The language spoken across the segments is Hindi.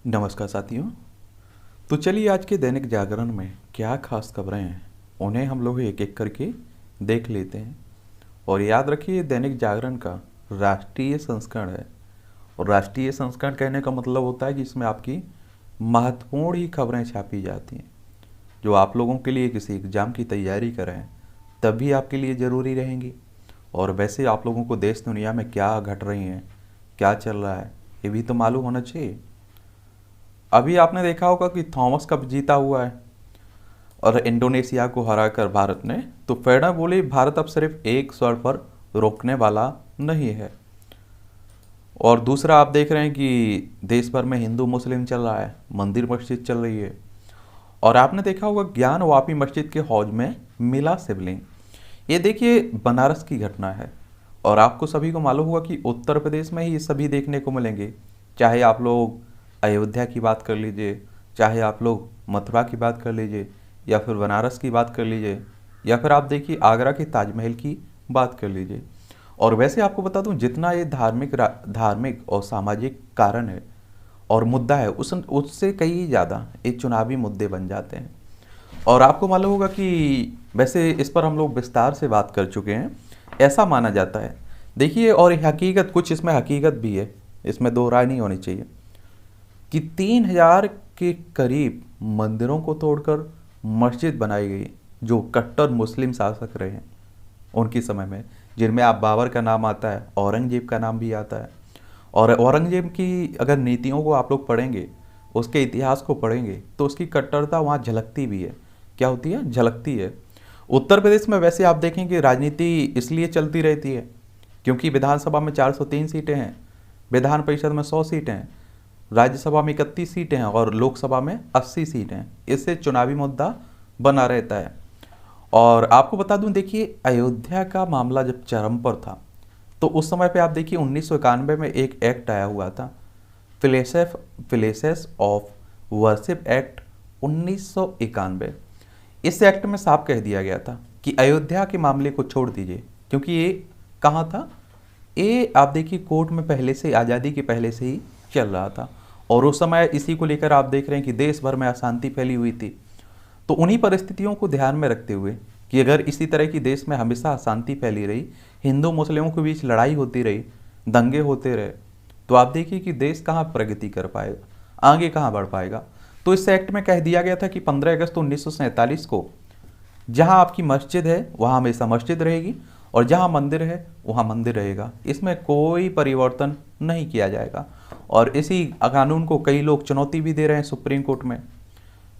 नमस्कार साथियों। तो चलिए आज के दैनिक जागरण में क्या खास खबरें हैं उन्हें हम लोग एक एक करके देख लेते हैं। और याद रखिए दैनिक जागरण का राष्ट्रीय संस्करण है। और राष्ट्रीय संस्करण कहने का मतलब होता है कि इसमें आपकी महत्वपूर्ण ही खबरें छापी जाती हैं जो आप लोगों के लिए किसी एग्ज़ाम की तैयारी कर रहे हैं तभी आपके लिए ज़रूरी रहेंगी। और वैसे आप लोगों को देश दुनिया में क्या घट रही हैं, क्या चल रहा है, ये भी तो मालूम होना चाहिए। अभी आपने देखा होगा कि थॉमस कप जीता हुआ है और इंडोनेशिया को हराकर भारत ने। तो फेडा बोले भारत अब सिर्फ एक स्वर्ण पर रोकने वाला नहीं है। और दूसरा आप देख रहे हैं कि देश भर में हिंदू मुस्लिम चल रहा है, मंदिर मस्जिद चल रही है। और आपने देखा होगा ज्ञान वापी मस्जिद के हौज में मिला शिवलिंग। ये देखिए बनारस की घटना है। और आपको सभी को मालूम होगा कि उत्तर प्रदेश में ही ये सभी देखने को मिलेंगे। चाहे आप लोग अयोध्या की बात कर लीजिए, चाहे आप लोग मथुरा की बात कर लीजिए, या फिर बनारस की बात कर लीजिए, या फिर आप देखिए आगरा के ताजमहल की बात कर लीजिए। और वैसे आपको बता दूं जितना ये धार्मिक और सामाजिक कारण है और मुद्दा है उससे कई ज़्यादा ये चुनावी मुद्दे बन जाते हैं। और आपको मालूम होगा कि वैसे इस पर हम लोग विस्तार से बात कर चुके हैं। ऐसा माना जाता है, देखिए, और हकीकत कुछ इसमें हकीकत भी है, इसमें दो राय नहीं होनी चाहिए, कि 3000 के करीब मंदिरों को तोड़कर मस्जिद बनाई गई जो कट्टर मुस्लिम शासक रहे हैं उनके समय में, जिनमें आप बाबर का नाम आता है, औरंगजेब का नाम भी आता है। और औरंगजेब की अगर नीतियों को आप लोग पढ़ेंगे, उसके इतिहास को पढ़ेंगे, तो उसकी कट्टरता वहाँ झलकती भी है। क्या होती है? झलकती है। उत्तर प्रदेश में वैसे आप देखेंगे राजनीति इसलिए चलती रहती है क्योंकि विधानसभा में 403 सीटें हैं, विधान परिषद में 100 सीटें हैं, राज्यसभा में 31 सीटें हैं और लोकसभा में 80 सीटें हैं। इससे चुनावी मुद्दा बना रहता है। और आपको बता दूं, देखिए अयोध्या का मामला जब चरम पर था तो उस समय पे आप देखिए 1991 में एक एक्ट आया हुआ था, प्लेसेस ऑफ वर्शिप एक्ट 1991। इस एक्ट में साफ कह दिया गया था कि अयोध्या के मामले को छोड़ दीजिए, क्योंकि ये कहाँ था, ये आप देखिए कोर्ट में पहले से, आज़ादी के पहले से ही चल रहा था। और उस समय इसी को लेकर आप देख रहे हैं कि देश भर में अशांति फैली हुई थी। तो उन्हीं परिस्थितियों को ध्यान में रखते हुए कि अगर इसी तरह की देश में हमेशा अशांति फैली रही, हिंदू मुस्लिमों के बीच लड़ाई होती रही, दंगे होते रहे, तो आप देखिए कि देश कहाँ प्रगति कर पाएगा, आगे कहाँ बढ़ पाएगा। तो इस एक्ट में कह दिया गया था कि 15 अगस्त 1947 को जहाँ आपकी मस्जिद है वहाँ हमेशा मस्जिद रहेगी और जहाँ मंदिर है वहाँ मंदिर रहेगा, इसमें कोई परिवर्तन नहीं किया जाएगा। और इसी कानून को कई लोग चुनौती भी दे रहे हैं सुप्रीम कोर्ट में।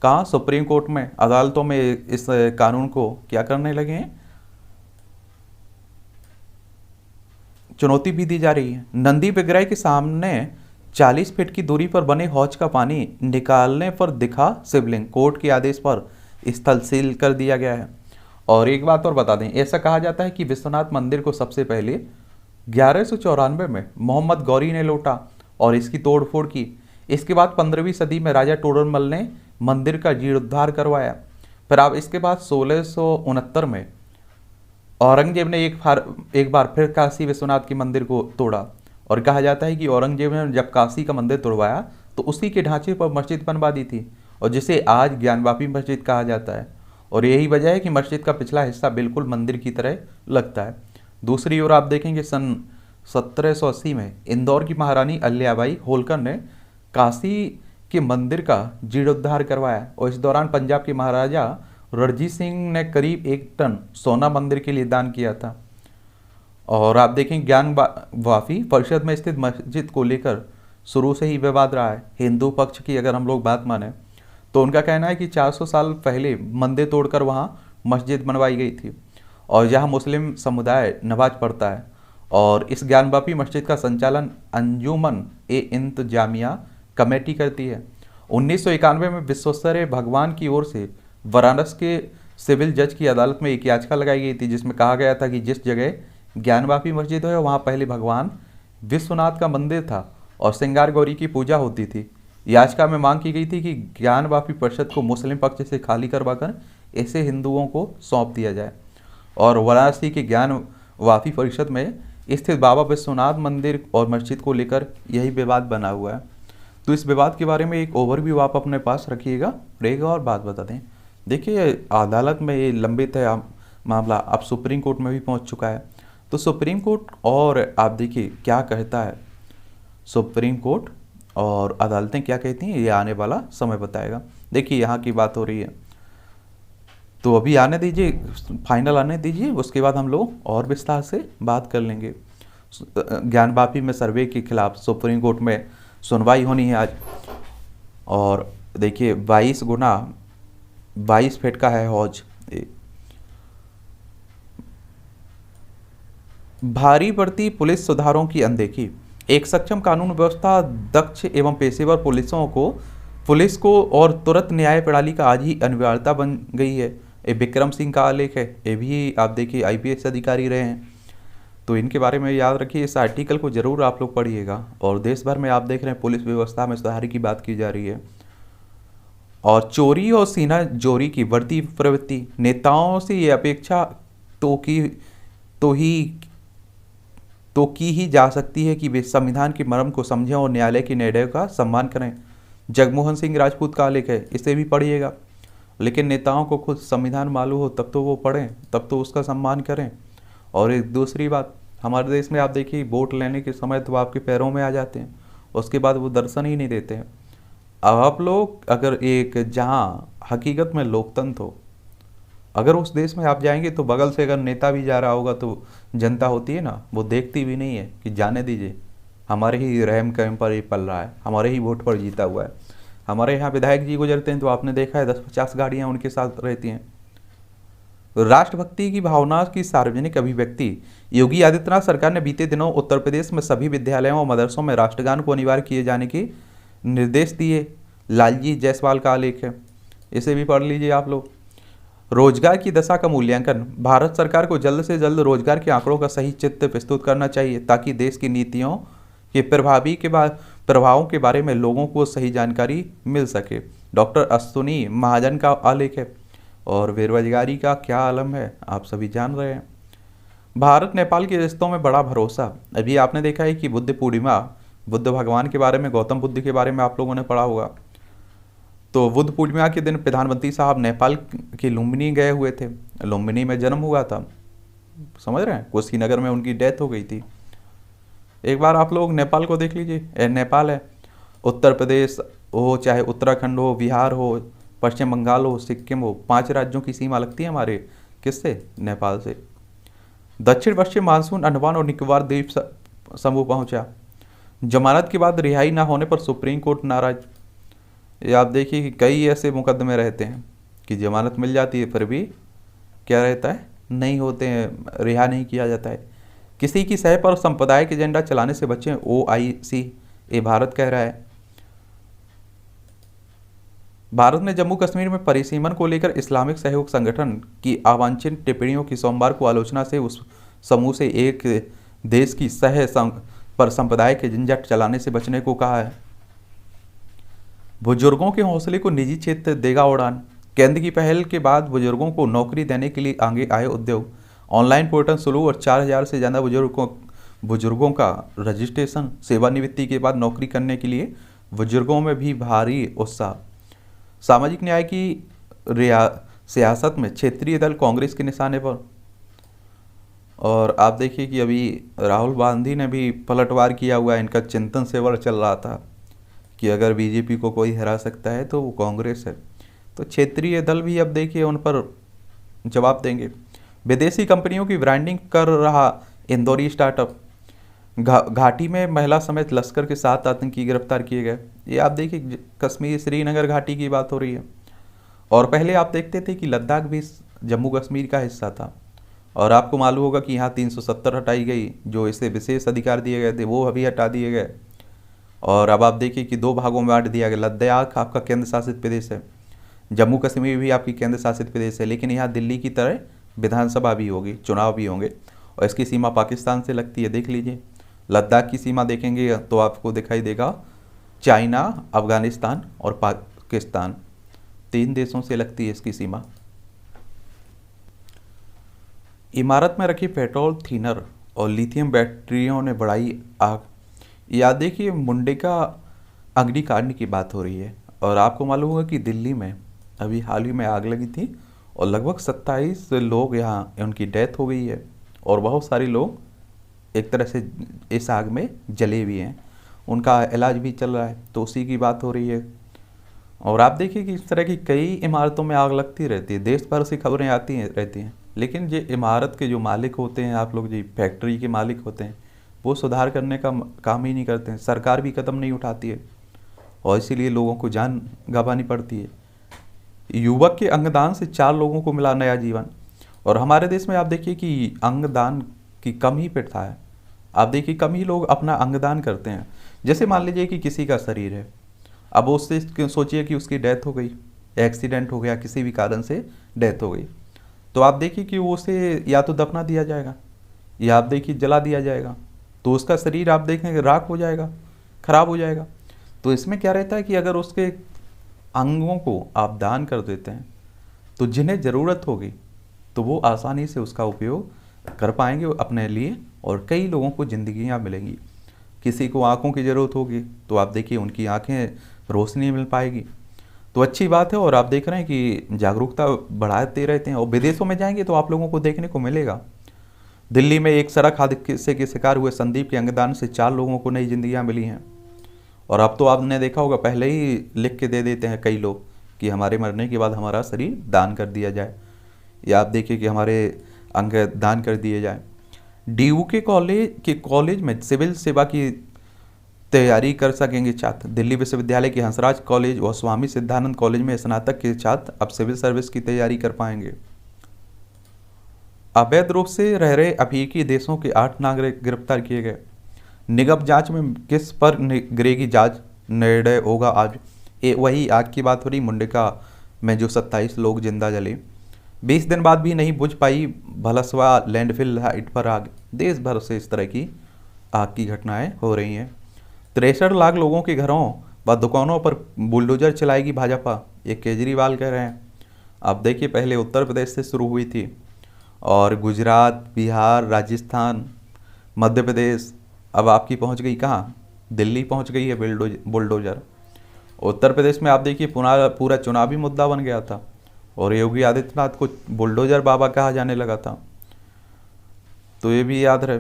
कहाँ? सुप्रीम कोर्ट में, अदालतों में इस कानून को क्या करने लगे हैं, चुनौती भी दी जा रही है। नंदी विग्रह के सामने 40 फीट की दूरी पर बने हौज का पानी निकालने पर दिखा शिवलिंग, कोर्ट के आदेश पर स्थल सील कर दिया गया है। और एक बात और बता दें, ऐसा कहा जाता है कि विश्वनाथ मंदिर को सबसे पहले 1194 में मोहम्मद गौरी ने लौटा और इसकी तोड़फोड़ की। इसके बाद 15वीं सदी में राजा टोडरमल ने मंदिर का जीर्णोद्धार करवाया। फिर आप इसके बाद 1669 में औरंगजेब ने एक बार फिर काशी विश्वनाथ के मंदिर को तोड़ा। और कहा जाता है कि औरंगजेब ने जब काशी का मंदिर तोड़वाया तो उसी के ढांचे पर मस्जिद बनवा दी थी, और जिसे आज ज्ञानवापी मस्जिद कहा जाता है। और यही वजह है कि मस्जिद का पिछला हिस्सा बिल्कुल मंदिर की तरह लगता है। दूसरी ओर आप देखेंगे सन 1780 में इंदौर की महारानी अल्लाबाई होलकर ने काशी के मंदिर का जीर्णोद्धार करवाया, और इस दौरान पंजाब के महाराजा रणजीत सिंह ने करीब 1 टन सोना मंदिर के लिए दान किया था। और आप देखें ज्ञान वापी परिषद में स्थित मस्जिद को लेकर शुरू से ही विवाद रहा है। हिंदू पक्ष की अगर हम लोग बात माने तो उनका कहना है कि 400 साल पहले मंदिर तोड़कर वहाँ मस्जिद बनवाई गई थी और जहाँ मुस्लिम समुदाय नमाज पढ़ता है। और इस ज्ञानवापी मस्जिद का संचालन अंजुमन ए इंतजामिया कमेटी करती है। 1991 में विश्वेश्वरैया भगवान की ओर से वाराणसी के सिविल जज की अदालत में एक याचिका लगाई गई थी जिसमें कहा गया था कि जिस जगह ज्ञानवापी मस्जिद है वहाँ पहले भगवान विश्वनाथ का मंदिर था और श्रृंगार गौरी की पूजा होती थी। याचिका में मांग की गई थी कि ज्ञानवापी परिषद को मुस्लिम पक्ष से खाली करवाकर इसे हिंदुओं को सौंप दिया जाए। और वाराणसी के ज्ञानवापी परिषद में स्थित बाबा विश्वनाथ मंदिर और मस्जिद को लेकर यही विवाद बना हुआ है। तो इस विवाद के बारे में एक ओवरव्यू आप अपने पास रखिएगा रहेगा और बात बता दें। देखिए अदालत में ये लंबित है मामला, अब सुप्रीम कोर्ट में भी पहुंच चुका है। तो सुप्रीम कोर्ट और आप देखिए क्या कहता है सुप्रीम कोर्ट और अदालतें क्या कहती हैं, ये आने वाला समय बताएगा। देखिए यहाँ की बात हो रही है, तो अभी आने दीजिए, फाइनल आने दीजिए, उसके बाद हम लोग और विस्तार से बात कर लेंगे। ज्ञानवापी में सर्वे के खिलाफ सुप्रीम कोर्ट में सुनवाई होनी है आज। और देखिए 22 गुना 22 फीट का है हौज। भारी बढ़ती पुलिस सुधारों की अनदेखी, एक सक्षम कानून व्यवस्था, दक्ष एवं पेशेवर पुलिस को और तुरंत न्याय प्रणाली का आज ही अनिवार्यता बन गई है। ये विक्रम सिंह का आलेख है, ये भी आप देखिए आईपीएस अधिकारी रहे हैं, तो इनके बारे में याद रखिए। इस आर्टिकल को जरूर आप लोग पढ़िएगा। और देश भर में आप देख रहे हैं पुलिस व्यवस्था में सुधार की बात की जा रही है। और चोरी और सीना जोरी की बढ़ती प्रवृत्ति, नेताओं से ये अपेक्षा तो की तो ही तो की ही जा सकती है कि वे संविधान की मर्म को समझें और न्यायालय के निर्णय का सम्मान करें। जगमोहन सिंह राजपूत का आलेख है, इसे भी पढ़िएगा। लेकिन नेताओं को खुद संविधान मालूम हो तब तो वो पढ़ें, तब तो उसका सम्मान करें। और एक दूसरी बात, हमारे देश में आप देखिए वोट लेने के समय तो आपके पैरों में आ जाते हैं, उसके बाद वो दर्शन ही नहीं देते हैं। अब आप लोग अगर एक जहाँ हकीकत में लोकतंत्र हो, अगर उस देश में आप जाएंगे तो बगल से अगर नेता भी जा रहा होगा तो जनता होती है ना, वो देखती भी नहीं है कि जाने दीजिए, हमारे ही रहम करम पर ही पल रहा है, हमारे ही वोट पर जीता हुआ है। हमारे यहाँ विधायक जी गुजरते हैं तो आपने देखा है 10-50 गाड़ियाँ उनके साथ रहती हैं। राष्ट्रभक्ति की भावना की सार्वजनिक अभिव्यक्ति, योगी आदित्यनाथ सरकार ने बीते दिनों उत्तर प्रदेश में सभी विद्यालयों और मदरसों में राष्ट्रगान को अनिवार्य किए जाने के निर्देश दिए। लालजी जायसवाल का आलेख है, इसे भी पढ़ लीजिए आप लोग। रोजगार की दशा का मूल्यांकन, भारत सरकार को जल्द से जल्द रोजगार के आंकड़ों का सही चित्र प्रस्तुत करना चाहिए ताकि देश की नीतियों के प्रभावों के बारे में लोगों को सही जानकारी मिल सके। डॉक्टर अश्विनी महाजन का आलेख है। और बेरोजगारी का क्या आलम है आप सभी जान रहे हैं। भारत नेपाल के रिश्तों में बड़ा भरोसा, अभी आपने देखा है कि बुद्ध पूर्णिमा, बुद्ध भगवान के बारे में, गौतम बुद्ध के बारे में आप लोगों ने पढ़ा होगा। तो बुद्ध पूर्णिमा के दिन प्रधानमंत्री साहब नेपाल के लुम्बिनी गए हुए थे। लुम्बिनी में जन्म हुआ था, समझ रहे हैं, कुशीनगर में उनकी डेथ हो गई थी। एक बार आप लोग नेपाल को देख लीजिए, नेपाल है, उत्तर प्रदेश हो, चाहे उत्तराखंड हो, बिहार हो, पश्चिम बंगाल हो, सिक्किम हो, 5 राज्यों की सीमा लगती है हमारे किससे, नेपाल से। दक्षिण पश्चिम मानसून अंडमान और निकोबार द्वीप समूह पहुंचा। जमानत के बाद रिहाई ना होने पर सुप्रीम कोर्ट नाराज। ये आप देखिए कि कई ऐसे मुकदमे रहते हैं कि जमानत मिल जाती है फिर भी क्या रहता है, नहीं होते हैं, रिहा नहीं किया जाता है। किसी की सह पर सांप्रदायिक एजेंडा चलाने से बचें, OIC ये भारत कह रहा है। भारत ने जम्मू कश्मीर में परिसीमन को लेकर इस्लामिक सहयोग संगठन की अवांछित टिप्पणियों की सोमवार को आलोचना से उस समूह से एक देश की पर सांप्रदायिक झंझट चलाने से बचने को कहा है। बुजुर्गों के हौसले को निजी क्षेत्र देगा उड़ान, केंद्र की पहल के बाद बुजुर्गों को नौकरी देने के लिए आगे आए उद्योग। ऑनलाइन पोर्टल शुरू और 4000 से ज़्यादा बुजुर्गों का रजिस्ट्रेशन। सेवानिवृत्ति के बाद नौकरी करने के लिए बुजुर्गों में भी भारी उत्साह। सामाजिक न्याय की सियासत में क्षेत्रीय दल कांग्रेस के निशाने पर। और आप देखिए कि अभी राहुल गांधी ने भी पलटवार किया हुआ है, इनका चिंतन सेवर चल रहा था कि अगर बीजेपी को कोई हरा सकता है तो वो कांग्रेस है। तो क्षेत्रीय दल भी अब देखिए उन पर जवाब देंगे। विदेशी कंपनियों की ब्रांडिंग कर रहा इंदौरी स्टार्टअप। घाटी में महिला समेत लश्कर के 7 आतंकी गिरफ्तार किए गए। ये आप देखिए कश्मीर श्रीनगर घाटी की बात हो रही है। और पहले आप देखते थे कि लद्दाख भी जम्मू कश्मीर का हिस्सा था, और आपको मालूम होगा कि यहाँ 370 हटाई गई, जो इसे विशेष अधिकार दिए गए थे वो अभी हटा दिए गए। और अब आप देखिए कि 2 भागों में बांट दिया गया। लद्दाख आपका केंद्र शासित प्रदेश है, जम्मू कश्मीर भी आपकी केंद्र शासित प्रदेश है, लेकिन यहाँ दिल्ली की तरह विधानसभा भी होगी, चुनाव भी होंगे। और इसकी सीमा पाकिस्तान से लगती है, देख लीजिए। लद्दाख की सीमा देखेंगे तो आपको दिखाई देगा चाइना, अफगानिस्तान और पाकिस्तान, 3 देशों से लगती है इसकी सीमा। इमारत में रखी पेट्रोल थिनर और लिथियम बैटरियों ने बढ़ाई आग। याद देखिए मुंडे का अग्निकांड की बात हो रही है और आपको मालूम होगा कि दिल्ली में अभी हाल ही में आग लगी थी और लगभग 27 लोग यहाँ उनकी डेथ हो गई है और बहुत सारे लोग एक तरह से इस आग में जले भी हैं, उनका इलाज भी चल रहा है। तो उसी की बात हो रही है। और आप देखिए कि इस तरह की कई इमारतों में आग लगती रहती है, देश भर से खबरें आती हैं रहती हैं, लेकिन ये इमारत के जो मालिक होते हैं, आप लोग जो फैक्ट्री के मालिक होते हैं, वो सुधार करने का काम ही नहीं करते हैं, सरकार भी कदम नहीं उठाती है और इसीलिए लोगों को जान गंवानी पड़ती है। युवक के अंगदान से 4 लोगों को मिला नया जीवन। और हमारे देश में आप देखिए कि अंगदान की कम ही प्रथा है। आप देखिए कम ही लोग अपना अंगदान करते हैं। जैसे मान लीजिए कि किसी का शरीर है, अब उससे सोचिए कि उसकी डेथ हो गई, एक्सीडेंट हो गया, किसी भी कारण से डेथ हो गई, तो आप देखिए कि वो उसे या तो दफना दिया जाएगा या आप देखिए जला दिया जाएगा, तो उसका शरीर आप देखेंगे राख हो जाएगा, खराब हो जाएगा। तो इसमें क्या रहता है कि अगर उसके अंगों को आप दान कर देते हैं तो जिन्हें ज़रूरत होगी तो वो आसानी से उसका उपयोग कर पाएंगे अपने लिए और कई लोगों को ज़िंदगियाँ मिलेंगी। किसी को आँखों की ज़रूरत होगी तो आप देखिए उनकी आँखें रोशनी मिल पाएगी। तो अच्छी बात है और आप देख रहे हैं कि जागरूकता बढ़ाते रहते हैं और विदेशों में जाएंगे तो आप लोगों को देखने को मिलेगा। दिल्ली में एक सड़क हादसे के शिकार हुए संदीप के अंगदान से 4 लोगों को नई जिंदगियां मिली हैं। और अब तो आपने देखा होगा पहले ही लिख के दे देते हैं कई लोग कि हमारे मरने के बाद हमारा शरीर दान कर दिया जाए या आप देखिए कि हमारे अंग दान कर दिए जाए। डीयू के कॉलेज में सिविल सेवा की तैयारी कर सकेंगे छात्र। दिल्ली विश्वविद्यालय के हंसराज कॉलेज और स्वामी सिद्धानंद कॉलेज में स्नातक के छात्र अब सिविल सर्विस की तैयारी कर पाएंगे। अवैध रूप से रह रहे अफ्रीकी देशों के 8 नागरिक गिरफ्तार किए गए। निगम जांच में किस पर गिरेगी जांच, निर्णय होगा आज। वही आग की बात हो रही, मुंडका में जो 27 लोग जिंदा जले। 20 दिन बाद भी नहीं बुझ पाई भलसवा लैंडफिल साइट पर आग। देश भर से इस तरह की आग की घटनाएं हो रही हैं। 63 लाख लोगों के घरों व दुकानों पर बुलडोजर चलाएगी भाजपा, ये केजरीवाल कह रहे हैं। अब देखिए पहले उत्तर प्रदेश से शुरू हुई थी और गुजरात, बिहार, राजस्थान, मध्य प्रदेश, अब आपकी पहुंच गई कहाँ, दिल्ली पहुंच गई है बुलडोजर। उत्तर प्रदेश में आप देखिए पूरा चुनावी मुद्दा बन गया था और योगी आदित्यनाथ को बुलडोजर बाबा कहा जाने लगा था, तो ये भी याद रहे।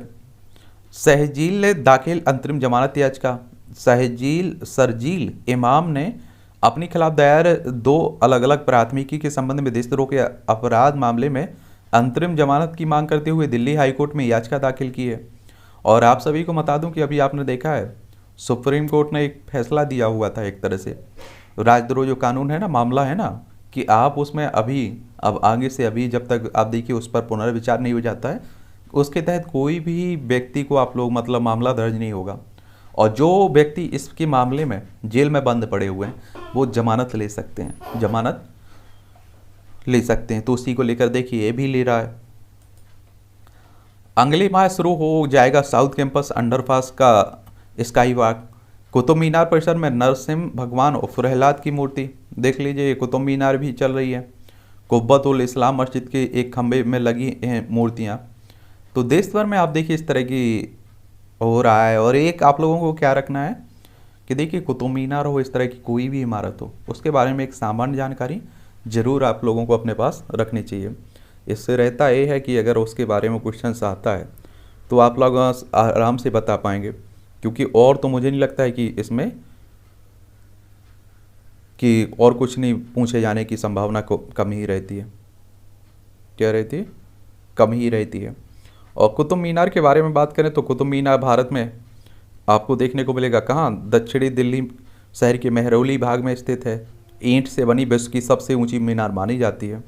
सहजील ने दाखिल अंतरिम जमानत याचिका। सरजील इमाम ने अपने खिलाफ दायर 2 अलग अलग प्राथमिकी के संबंध में देशद्रोह के अपराध मामले में अंतरिम जमानत की मांग करते हुए दिल्ली हाईकोर्ट में याचिका दाखिल की है। और आप सभी को बता दूं कि अभी आपने देखा है सुप्रीम कोर्ट ने एक फैसला दिया हुआ था, एक तरह से राजद्रोह जो कानून है ना, मामला है ना, कि आप उसमें अब आगे से अभी जब तक आप देखिए उस पर पुनर्विचार नहीं हो जाता है, उसके तहत कोई भी व्यक्ति को आप लोग मतलब मामला दर्ज नहीं होगा और जो व्यक्ति इसके मामले में जेल में बंद पड़े हुए हैं वो जमानत ले सकते हैं, तो उसी को लेकर देखिए ये भी ले रहा है। अगले माह शुरू हो जाएगा साउथ कैंपस अंडरपास का स्काई वॉक। कुतुब मीनार परिसर में नरसिम्हा भगवान और प्रहलाद की मूर्ति देख लीजिए, कुतुब मीनार भी चल रही है। कुब्बतुल इस्लाम मस्जिद के एक खंबे में लगी हैं मूर्तियाँ। तो देश भर में आप देखिए इस तरह की हो रहा है। और एक आप लोगों को क्या रखना है कि देखिए कुतुब मीनार हो, इस तरह की कोई भी इमारत हो, उसके बारे में एक सामान्य जानकारी ज़रूर आप लोगों को अपने पास रखनी चाहिए। इससे रहता ये है कि अगर उसके बारे में क्वेश्चन आता है तो आप लोग आराम से बता पाएंगे, क्योंकि और तो मुझे नहीं लगता है कि इसमें कि और कुछ नहीं पूछे जाने की संभावना को कम ही रहती है। क्या रहती है? कम ही रहती है। और कुतुब मीनार के बारे में बात करें तो कुतुब मीनार भारत में आपको देखने को मिलेगा कहाँ, दक्षिणी दिल्ली शहर के मेहरौली भाग में स्थित है। ईंट से बनी विश्व की सबसे ऊंची मीनार मानी जाती है।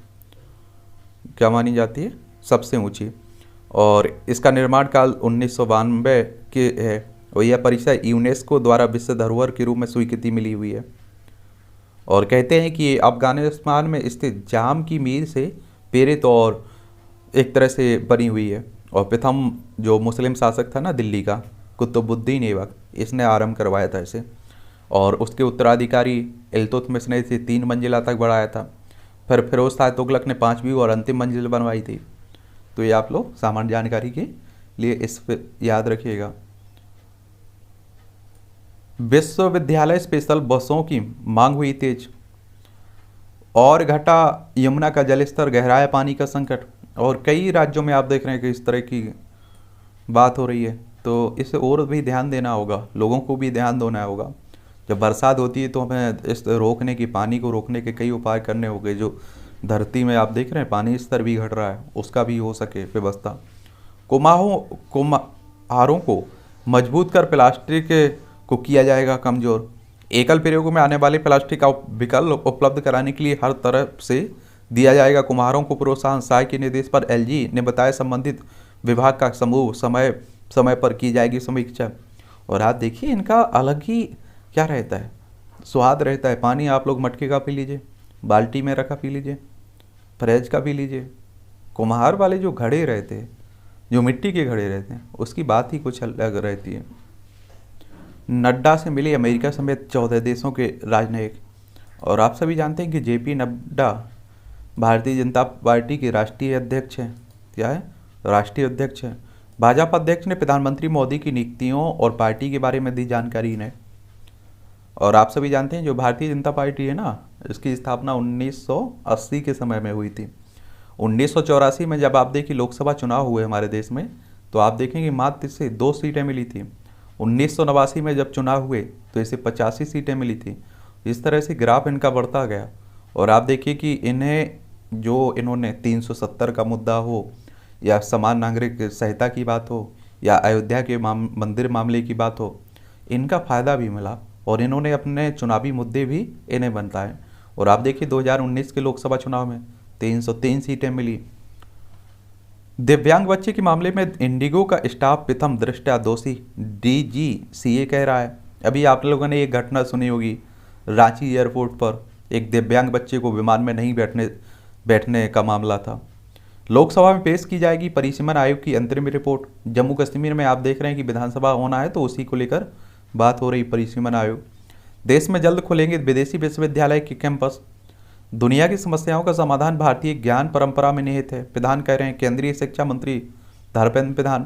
क्या मानी जाती है? सबसे ऊंची। और इसका निर्माण काल 1992 के है और यह परिसर यूनेस्को द्वारा विश्व धरोहर के रूप में स्वीकृति मिली हुई है। और कहते हैं कि ये अफगानिस्तान में स्थित जाम की मीर से प्रेरित और एक तरह से बनी हुई है। और प्रथम जो मुस्लिम शासक था ना दिल्ली का, कुतुबुद्दीन ऐबक, इसने आरंभ करवाया था इसे। और उसके उत्तराधिकारी इल्तुतमिश ने इसे 3 मंजिला तक बढ़ाया था। फिर फिरोज शाह तुगलक ने 5वीं और अंतिम मंजिल बनवाई थी। तो ये आप लोग सामान्य जानकारी के लिए इस पर याद रखिएगा। विश्वविद्यालय स्पेशल बसों की मांग हुई तेज, और घटा यमुना का जलस्तर, गहराया पानी का संकट। और कई राज्यों में आप देख रहे हैं कि इस तरह की बात हो रही है, तो इसे और भी ध्यान देना होगा, लोगों को भी ध्यान देना होगा। जब बरसात होती है तो हमें इस रोकने की, पानी को रोकने के कई उपाय करने होंगे। जो धरती में आप देख रहे हैं पानी स्तर भी घट रहा है, उसका भी हो सके व्यवस्था। कुम्हारों को मजबूत कर प्लास्टिक को किया जाएगा कमज़ोर। एकल प्रयोगों में आने वाले प्लास्टिक का विकल्प उपलब्ध कराने के लिए हर तरफ से दिया जाएगा कुम्हारों को प्रोत्साहन। साय के निर्देश पर एलजी ने बताया संबंधित विभाग का समूह समय समय पर की जाएगी समीक्षा। और आप देखिए इनका अलग ही क्या रहता है, स्वाद रहता है। पानी आप लोग मटके का पी लीजिए, बाल्टी में रखा पी लीजिए, फ्रिज का पी लीजिए। कुम्हार वाले जो घड़े रहते हैं, जो मिट्टी के घड़े रहते हैं, उसकी बात ही कुछ अलग रहती है। नड्डा से मिले अमेरिका समेत 14 देशों के राजनयिक। और आप सभी जानते हैं कि जेपी नड्डा भारतीय जनता पार्टी के राष्ट्रीय अध्यक्ष हैं। क्या है? राष्ट्रीय अध्यक्ष हैं। भाजपा अध्यक्ष ने प्रधानमंत्री मोदी की नीतियों और पार्टी के बारे में दी जानकारी इन्हें। और आप सभी जानते हैं जो भारतीय जनता पार्टी है ना, इसकी स्थापना 1980 के समय में हुई थी। 1984 में जब आप देखिए लोकसभा चुनाव हुए हमारे देश में, तो आप देखेंगे मात्र इसे 2 सीटें मिली थी। 1989 में जब चुनाव हुए तो इसे 85 सीटें मिली थी। इस तरह से ग्राफ इनका बढ़ता गया। और आप देखिए कि इन्होंने 370 का मुद्दा हो, या समान नागरिक संहिता की बात हो, या अयोध्या के मंदिर मामले की बात हो, इनका फ़ायदा भी मिला और इन्होंने अपने चुनावी मुद्दे भी इन्हें बताए। और आप देखिए 2019 के लोकसभा चुनाव में 303 सीटें मिली। दिव्यांग बच्चे के मामले में इंडिगो का स्टाफ प्रथम दृष्टया दोषी, डीजीसीए कह रहा है। अभी आप लोगों ने एक घटना सुनी होगी, रांची एयरपोर्ट पर एक दिव्यांग बच्चे को विमान में नहीं बैठने का मामला था। लोकसभा में पेश की जाएगी परिसीमन आयोग की अंतरिम रिपोर्ट। जम्मू कश्मीर में आप देख रहे हैं कि विधानसभा होना है, तो उसी को लेकर बात हो रही, परिसीमन आयोग। देश में जल्द खुलेंगे विदेशी विश्वविद्यालय के कैंपस। दुनिया की समस्याओं का समाधान भारतीय ज्ञान परंपरा में निहित है, प्रधान कह रहे हैं केंद्रीय शिक्षा मंत्री धर्मेंद्र प्रधान।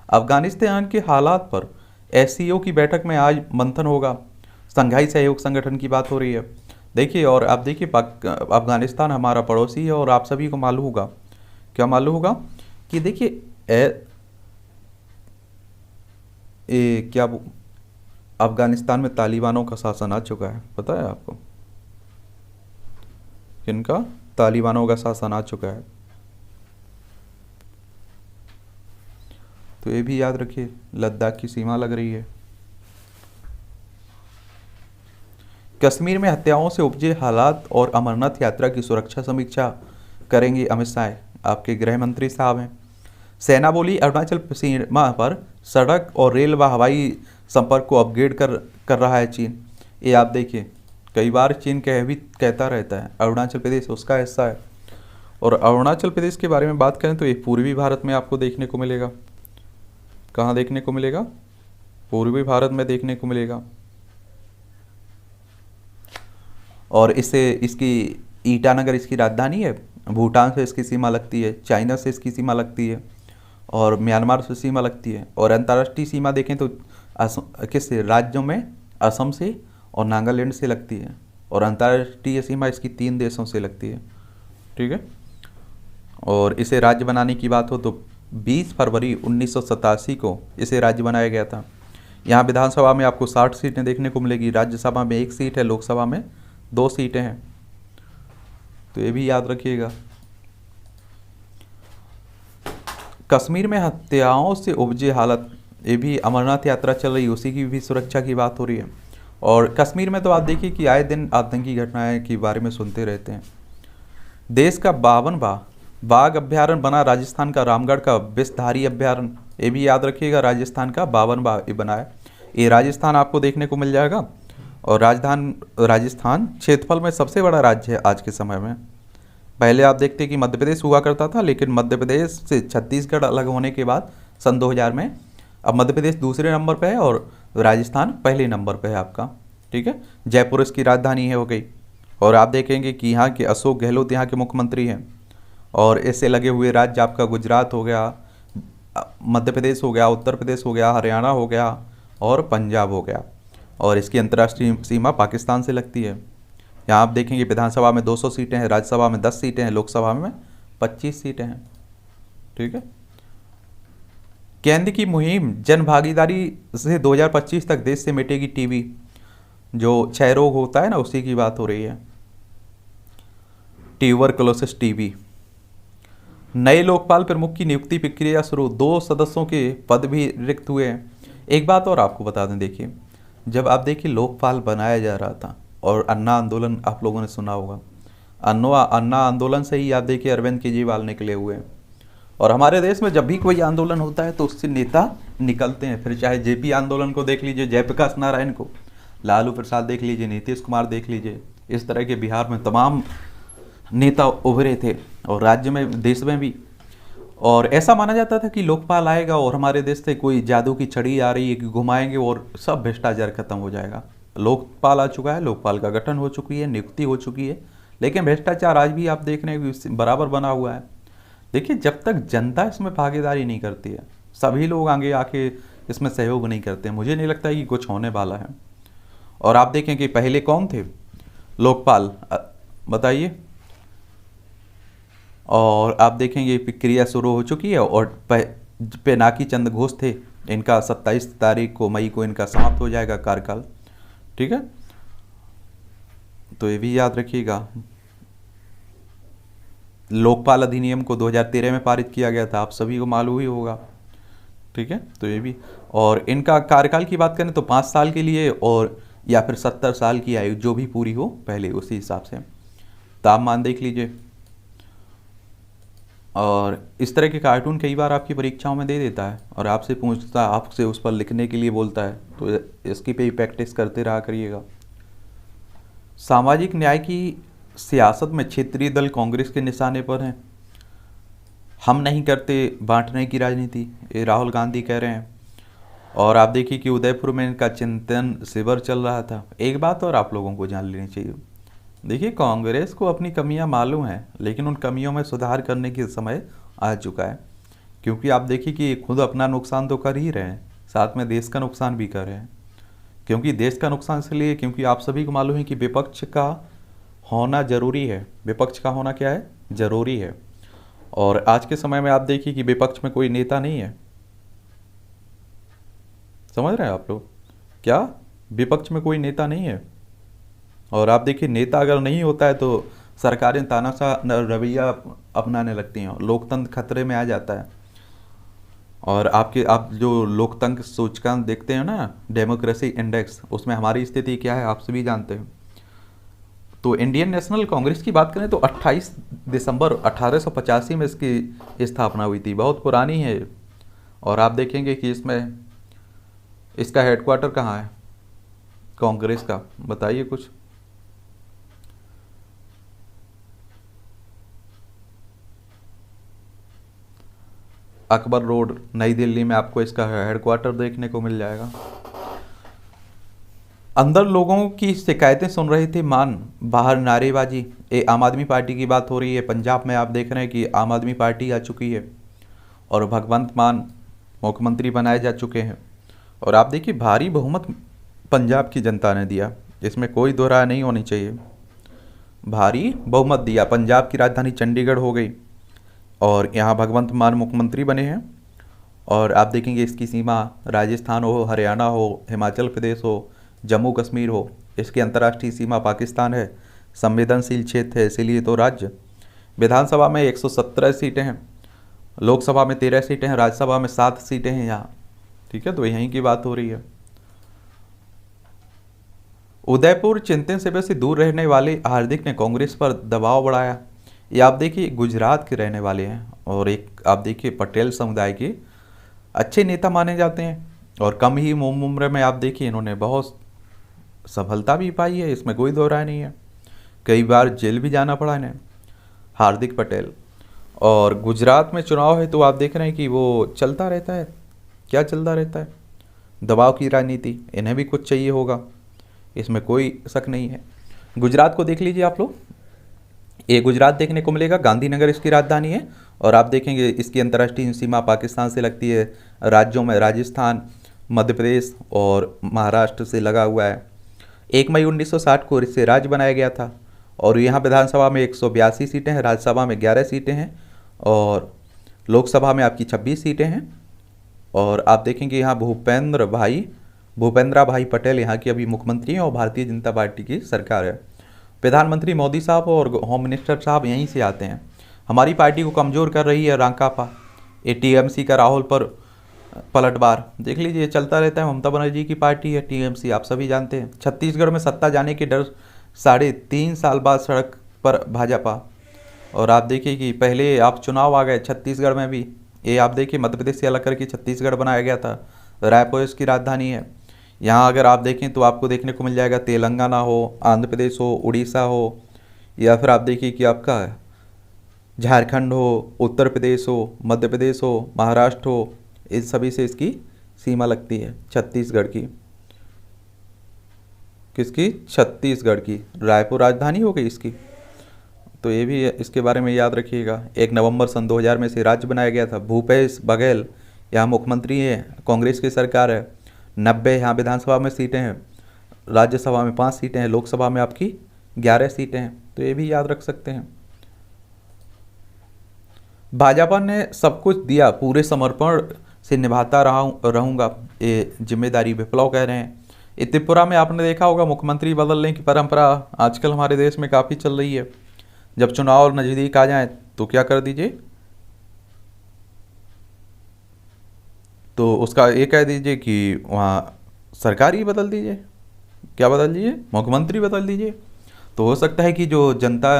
अफगानिस्तान के हालात पर एससीओ की बैठक में आज मंथन होगा। संघाई सहयोग संगठन की बात हो रही है। देखिए, और आप देखिए अफगानिस्तान हमारा पड़ोसी है, और आप सभी को मालूम होगा, क्या मालूम होगा कि देखिए क्या अफगानिस्तान में तालिबानों का शासन आ चुका है, पता है आपको? किनका? तालिबानों का शासन आ चुका है। तो ये भी याद रखिए, लद्दाख की सीमा लग रही है। कश्मीर में हत्याओं से उपजे हालात और अमरनाथ यात्रा की सुरक्षा समीक्षा करेंगे अमित शाह, आपके गृह मंत्री साहब हैं। सेना बोली अरुणाचल सीमा पर सड़क और रेल व हवाई संपर्क को अपग्रेड कर रहा है चीन। ये आप देखिए, कई बार चीन कहता रहता है अरुणाचल प्रदेश उसका हिस्सा है। और अरुणाचल प्रदेश के बारे में बात करें तो ये पूर्वी भारत में आपको देखने को मिलेगा। कहाँ देखने को मिलेगा? पूर्वी भारत में देखने को मिलेगा। और इसकी ईटानगर इसकी राजधानी है। भूटान से इसकी सीमा लगती है, चाइना से इसकी सीमा लगती है, और म्यांमार से सीमा लगती है। और अंतर्राष्ट्रीय सीमा देखें तो किस राज्यों में? असम से और नागालैंड से लगती है। और अंतर्राष्ट्रीय सीमा इसकी 3 देशों से लगती है। ठीक है। और इसे राज्य बनाने की बात हो तो 20 फरवरी 1987 को इसे राज्य बनाया गया था। यहाँ विधानसभा में आपको 60 सीटें देखने को मिलेगी, राज्यसभा में 1 सीट है, लोकसभा में 2 सीटें हैं। तो ये भी याद रखिएगा। कश्मीर में हत्याओं से उपजे हालत, ये भी अमरनाथ यात्रा चल रही है, उसी की भी सुरक्षा की बात हो रही है। और कश्मीर में तो आप देखिए कि आए दिन आतंकी घटनाएं के बारे में सुनते रहते हैं। देश का 52वां बाघ अभ्यारण्य बना राजस्थान का रामगढ़ का विषधारी अभ्यारण्य, ये भी याद रखिएगा, राजस्थान का 52वां ये बना है। ये राजस्थान आपको देखने को मिल जाएगा। और राजस्थान क्षेत्रफल में सबसे बड़ा राज्य है आज के समय में। पहले आप देखते कि मध्य प्रदेश हुआ करता था, लेकिन मध्य प्रदेश से छत्तीसगढ़ अलग होने के बाद सन 2000 में अब मध्य प्रदेश दूसरे नंबर पे है और राजस्थान पहले नंबर पे है आपका। ठीक है। जयपुर इसकी राजधानी है हो गई। और आप देखेंगे कि यहाँ के अशोक गहलोत यहाँ के मुख्यमंत्री हैं। और इससे लगे हुए राज्य आपका गुजरात हो गया, मध्य प्रदेश हो गया, उत्तर प्रदेश हो गया, हरियाणा हो गया और पंजाब हो गया। और इसकी अंतर्राष्ट्रीय सीमा पाकिस्तान से लगती है। यहाँ आप देखेंगे विधानसभा में 200 सीटें हैं, राज्यसभा में 10 सीटें हैं, लोकसभा में 25 सीटें हैं। ठीक है। केंद्र की मुहिम जन भागीदारी से 2025 तक देश से मिटेगी टीबी, जो क्षय रोग होता है ना, उसी की बात हो रही है। Tuberculosis TB. नए लोकपाल प्रमुख की नियुक्ति प्रक्रिया शुरू, 2 सदस्यों के पद भी रिक्त हुए हैं। एक बात और आपको बता दें, देखिए जब आप देखिए लोकपाल बनाया जा रहा था और अन्ना आंदोलन आप लोगों ने सुना होगा, अन्ना आंदोलन से ही आप देखिए अरविंद केजरीवाल निकले हुए हैं। और हमारे देश में जब भी कोई आंदोलन होता है तो उससे नेता निकलते हैं। फिर चाहे जेपी आंदोलन को देख लीजिए, जयप्रकाश नारायण को, लालू प्रसाद देख लीजिए, नीतीश कुमार देख लीजिए, इस तरह के बिहार में तमाम नेता उभरे थे और राज्य में, देश में भी। और ऐसा माना जाता था कि लोकपाल आएगा और हमारे देश से कोई जादू की छड़ी आ रही है कि घुमाएंगे और सब भ्रष्टाचार खत्म हो जाएगा। लोकपाल आ चुका है, लोकपाल का गठन हो चुकी है, नियुक्ति हो चुकी है, लेकिन भ्रष्टाचार आज भी आप देख रहे हैं बराबर बना हुआ है। देखिए जब तक जनता इसमें भागीदारी नहीं करती है, सभी लोग आगे आके इसमें सहयोग नहीं करते, मुझे नहीं लगता कि कुछ होने वाला है। और आप देखें कि पहले कौन थे लोकपाल, बताइए। और आप देखेंगे प्रक्रिया शुरू हो चुकी है और पिनाकी चंद्र घोष थे, इनका 27 तारीख को, मई को इनका समाप्त हो जाएगा कार्यकाल। ठीक है, तो ये भी याद रखिएगा। लोकपाल अधिनियम को 2013 में पारित किया गया था, आप सभी को मालूम ही होगा। ठीक है, तो ये भी। और इनका कार्यकाल की बात करें तो 5 साल के लिए, और या फिर 70 साल की आयु जो भी पूरी हो पहले, उसी हिसाब से तापमान देख लीजिए। और इस तरह के कार्टून कई बार आपकी परीक्षाओं में दे देता है और आपसे पूछता, आपसे उस पर लिखने के लिए बोलता है, तो इसकी पे प्रैक्टिस करते रहा करिएगा। सामाजिक न्याय की सियासत में क्षेत्रीय दल कांग्रेस के निशाने पर हैं। हम नहीं करते बांटने की राजनीति, ये राहुल गांधी कह रहे हैं। और आप देखिए कि उदयपुर में इनका चिंतन शिविर चल रहा था। एक बात और आप लोगों को जान लेनी चाहिए, देखिए कांग्रेस को अपनी कमियां मालूम हैं, लेकिन उन कमियों में सुधार करने की समय आ चुका है। क्योंकि आप देखिए कि खुद अपना नुकसान तो कर ही रहे हैं, साथ में देश का नुकसान भी कर रहे हैं। क्योंकि देश का नुकसान इसलिए क्योंकि आप सभी को मालूम है कि विपक्ष का होना जरूरी है। विपक्ष का होना क्या है, जरूरी है। और आज के समय में आप देखिए कि विपक्ष में कोई नेता नहीं है। समझ रहे हैं आप लोग, क्या विपक्ष में कोई नेता नहीं है। और आप देखिए नेता अगर नहीं होता है तो सरकारें तानाशाह रवैया अपनाने लगती हैं, लोकतंत्र खतरे में आ जाता है। और आप जो लोकतंत्र सूचकांक देखते हैं ना, डेमोक्रेसी इंडेक्स, उसमें हमारी स्थिति क्या है आप सभी जानते हैं। तो इंडियन नेशनल कांग्रेस की बात करें तो 28 दिसंबर 1885 में इसकी स्थापना हुई थी, बहुत पुरानी है। और आप देखेंगे कि इसमें इसका हेडक्वार्टर कहाँ है कांग्रेस का, बताइए कुछ। अकबर रोड, नई दिल्ली में आपको इसका हेडक्वार्टर देखने को मिल जाएगा। अंदर लोगों की शिकायतें सुन रहे थे मान, बाहर नारेबाजी। ये आम आदमी पार्टी की बात हो रही है। पंजाब में आप देख रहे हैं कि आम आदमी पार्टी आ चुकी है और भगवंत मान मुख्यमंत्री बनाए जा चुके हैं। और आप देखिए भारी बहुमत पंजाब की जनता ने दिया, इसमें कोई दो राय नहीं होनी चाहिए। भारी बहुमत दिया, पंजाब की राजधानी चंडीगढ़ हो गई और यहाँ भगवंत मान मुख्यमंत्री बने हैं। और आप देखेंगे इसकी सीमा राजस्थान हो, हरियाणा हो, हिमाचल प्रदेश हो, जम्मू कश्मीर हो, इसकी अंतर्राष्ट्रीय सीमा पाकिस्तान है, संवेदनशील क्षेत्र है, इसीलिए तो राज्य। विधानसभा में 117 सीटें हैं, लोकसभा में 13 सीटें हैं, राज्यसभा में 7 सीटें हैं यहाँ। ठीक है, तो यहीं की बात हो रही है। उदयपुर चिंतन शिविर से दूर रहने वाले हार्दिक ने कांग्रेस पर दबाव बढ़ाया। ये आप देखिए गुजरात के रहने वाले हैं और एक आप देखिए पटेल समुदाय के अच्छे नेता माने जाते हैं। और कम ही उम्र में आप देखिए इन्होंने बहुत सफलता भी पाई है, इसमें कोई दो राय नहीं है। कई बार जेल भी जाना पड़ा इन्हें, हार्दिक पटेल। और गुजरात में चुनाव है तो आप देख रहे हैं कि वो चलता रहता है। क्या चलता रहता है, दबाव की राजनीति। इन्हें भी कुछ चाहिए होगा, इसमें कोई शक नहीं है। गुजरात को देख लीजिए आप लोग, ये गुजरात देखने को मिलेगा, गांधीनगर इसकी राजधानी है। और आप देखेंगे इसकी अंतर्राष्ट्रीय सीमा पाकिस्तान से लगती है। राज्यों में राजस्थान, मध्य प्रदेश और महाराष्ट्र से लगा हुआ है। 1 मई 1960 को इसे राज्य बनाया गया था और यहाँ विधानसभा में 182 सीटें हैं, राज्यसभा में 11 सीटें हैं और लोकसभा में आपकी 26 सीटें हैं। और आप देखेंगे यहाँ भूपेंद्र भाई पटेल यहाँ की अभी मुख्यमंत्री हैं और भारतीय जनता पार्टी की सरकार है। प्रधानमंत्री मोदी साहब और होम मिनिस्टर साहब यहीं से आते हैं। हमारी पार्टी को कमज़ोर कर रही है रांकापा, ये टीएमसी का राहुल पर पलटवार देख लीजिए, चलता रहता है। ममता बनर्जी की पार्टी है टीएमसी, आप सभी जानते हैं। छत्तीसगढ़ में सत्ता जाने के डर 3.5 साल बाद सड़क पर भाजपा। और आप देखिए कि पहले आप चुनाव आ गए छत्तीसगढ़ में भी, ये आप देखिए मध्य प्रदेश से अलग करके छत्तीसगढ़ बनाया गया था। रायपुर इसकी राजधानी है। यहाँ अगर आप देखें तो आपको देखने को मिल जाएगा तेलंगाना हो, आंध्र प्रदेश हो, उड़ीसा हो, या फिर आप देखिए कि आपका झारखंड हो, उत्तर प्रदेश हो, मध्य प्रदेश हो, महाराष्ट्र हो, इस सभी से इसकी सीमा लगती है छत्तीसगढ़ की। किसकी? छत्तीसगढ़ की। रायपुर राजधानी हो गई इसकी, तो ये भी इसके बारे में याद रखिएगा। 1 नवंबर सन 2000 में से राज्य बनाया गया था। भूपेश बघेल यहाँ मुख्यमंत्री हैं, कांग्रेस की सरकार है। 90 यहाँ विधानसभा में सीटें हैं, राज्यसभा में 5 सीटें हैं, लोकसभा में आपकी 11 सीटें हैं, तो ये भी याद रख सकते हैं। भाजपा ने सब कुछ दिया, पूरे समर्पण से निभाता रहूँगा, ये जिम्मेदारी विप्लव कह रहे हैं। त्रिपुरा में आपने देखा होगा मुख्यमंत्री बदलने की परंपरा आजकल हमारे देश में काफ़ी चल रही है। जब चुनाव नज़दीक आ जाए तो क्या कर दीजिए, तो उसका ये कह दीजिए कि वहाँ सरकार ही बदल दीजिए। क्या बदल दीजिए? मुख्यमंत्री बदल दीजिए। तो हो सकता है कि जो जनता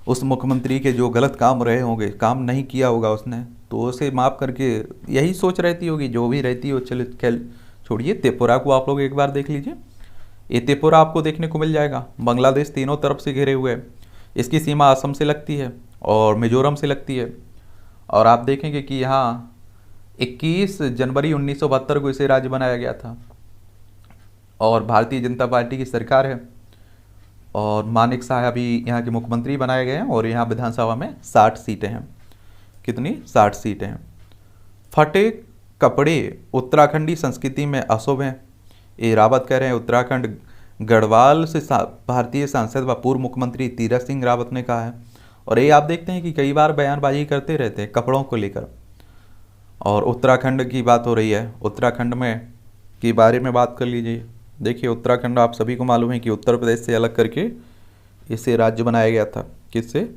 उस मुख्यमंत्री के जो गलत काम रहे होंगे, काम नहीं किया होगा उसने, तो उसे माफ़ करके यही सोच रहती होगी, जो भी रहती हो। चलो खेल छोड़िए, त्रिपुरा को आप लोग एक बार देख लीजिए। ये त्रिपुरा आपको देखने को मिल जाएगा। बांग्लादेश तीनों तरफ से घिरे हुए है। इसकी सीमा असम से लगती है और मिजोरम से लगती है। और आप देखेंगे कि यहाँ 21 जनवरी 1972 को इसे राज्य बनाया गया था और भारतीय जनता पार्टी की सरकार है और मानिक शाह अभी यहाँ के मुख्यमंत्री बनाए गए हैं। और यहाँ विधानसभा में 60 सीटें हैं। कितनी? 60 सीटें हैं। फटे कपड़े उत्तराखंडी संस्कृति में अशुभ हैं, ये रावत कह रहे हैं। उत्तराखंड गढ़वाल से भारतीय सांसद व पूर्व मुख्यमंत्री तीरथ सिंह रावत ने कहा है। और ये आप देखते हैं कि कई बार बयानबाजी करते रहते हैं कपड़ों को लेकर। और उत्तराखंड की बात हो रही है, उत्तराखंड में के बारे में बात कर लीजिए। देखिए उत्तराखंड आप सभी को मालूम है कि उत्तर प्रदेश से अलग करके इसे राज्य बनाया गया था। किससे?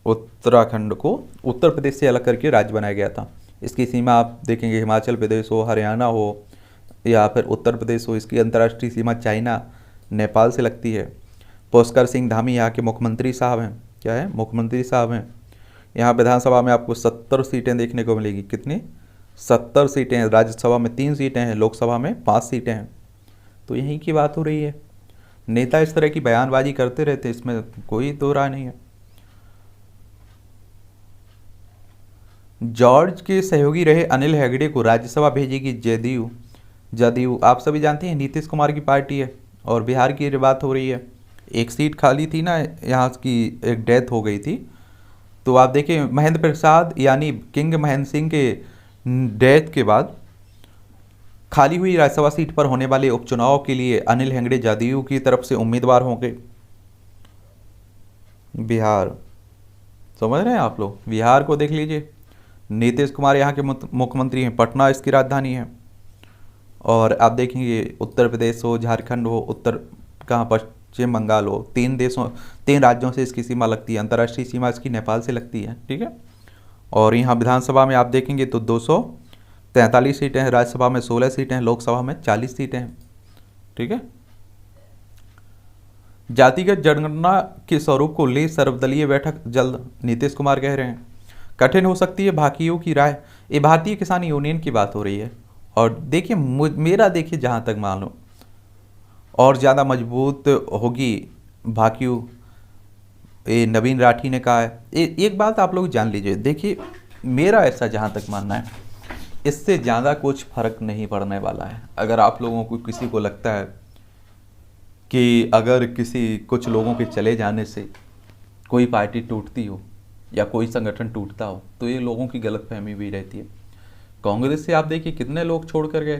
उत्तराखंड को उत्तर प्रदेश से अलग करके राज्य बनाया गया था। इसकी सीमा आप देखेंगे हिमाचल प्रदेश हो, हरियाणा हो या फिर उत्तर प्रदेश हो। इसकी अंतर्राष्ट्रीय सीमा चाइना, नेपाल से लगती है। पुष्कर सिंह धामी यहाँ के मुख्यमंत्री साहब हैं। क्या है? मुख्यमंत्री साहब हैं। यहाँ विधानसभा में आपको 70 सीटें देखने को मिलेगी। कितनी? 70 सीटें हैं। राज्यसभा में 3 सीटें हैं, लोकसभा में 5 सीटें हैं। तो यहीं की बात हो रही है। नेता इस तरह की बयानबाजी करते रहते, इसमें कोई दो राय नहीं है। जॉर्ज के सहयोगी रहे अनिल हेगड़े को राज्यसभा भेजेगी जदयू। आप सभी जानते हैं नीतीश कुमार की पार्टी है। और बिहार की बात हो रही है, एक सीट खाली थी ना, यहाँ की एक डेथ हो गई थी। तो आप देखिए महेंद्र प्रसाद यानी किंग महेंद्र सिंह के डेथ के बाद खाली हुई राज्यसभा सीट पर होने वाले उपचुनाव के लिए अनिल हेगड़े जदयू की तरफ से उम्मीदवार होंगे। बिहार, समझ रहे हैं आप लोग? बिहार को देख लीजिए। नीतीश कुमार यहाँ के मुख्यमंत्री हैं, पटना इसकी राजधानी है। और आप देखेंगे उत्तर प्रदेश हो, झारखंड हो, पश्चिम बंगाल हो, 3 राज्यों से इसकी सीमा लगती है। अंतर्राष्ट्रीय सीमा इसकी नेपाल से लगती है। ठीक है। और यहाँ विधानसभा में आप देखेंगे तो 243 सीटें हैं, राज्यसभा में 16 सीटें हैं, लोकसभा में 40 सीटें हैं। ठीक है। जातिगत जनगणना के स्वरूप को ले सर्वदलीय बैठक जल्द, नीतीश कुमार कह रहे हैं। कठिन हो सकती है बाकियों की राय, ये भारतीय किसान यूनियन की बात हो रही है। और देखिए मेरा देखिए जहाँ तक मानो और ज़्यादा मजबूत होगी भाकियू, ये नवीन राठी ने कहा है। एक बात आप लोग जान लीजिए, देखिए मेरा ऐसा जहाँ तक मानना है, इससे ज़्यादा कुछ फर्क नहीं पड़ने वाला है। अगर आप लोगों को किसी को लगता है कि अगर कुछ लोगों के चले जाने से कोई पार्टी टूटती हो या कोई संगठन टूटता हो, तो ये लोगों की गलतफहमी भी रहती है। कांग्रेस से आप देखिए कितने लोग छोड़ कर गए,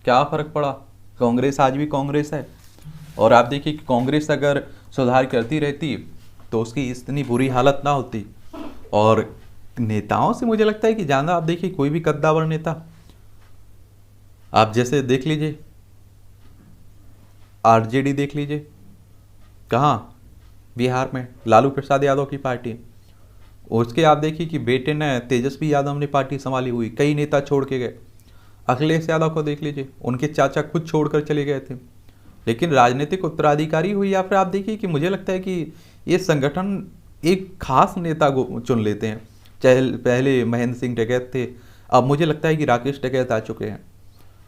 क्या फर्क पड़ा? कांग्रेस आज भी कांग्रेस है। और आप देखिए कि कांग्रेस अगर सुधार करती रहती तो उसकी इतनी बुरी हालत ना होती। और नेताओं से मुझे लगता है कि ज़्यादा आप देखिए कोई भी कद्दावर नेता, आप जैसे देख लीजिए आरजेडी देख लीजिए, कहाँ, बिहार में लालू प्रसाद यादव की पार्टी। उसके आप देखिए कि बेटे ने तेजस्वी यादव ने पार्टी संभाली हुई, कई नेता छोड़ के गए। अखिलेश यादव को देख लीजिए, उनके चाचा खुद छोड़कर चले गए थे, लेकिन राजनीतिक उत्तराधिकारी हुई। या फिर आप देखिए कि मुझे लगता है कि ये संगठन एक खास नेता को चुन लेते हैं। चाहे पहले महेंद्र सिंह टिकैत थे, अब मुझे लगता है कि राकेश टिकैत आ चुके हैं।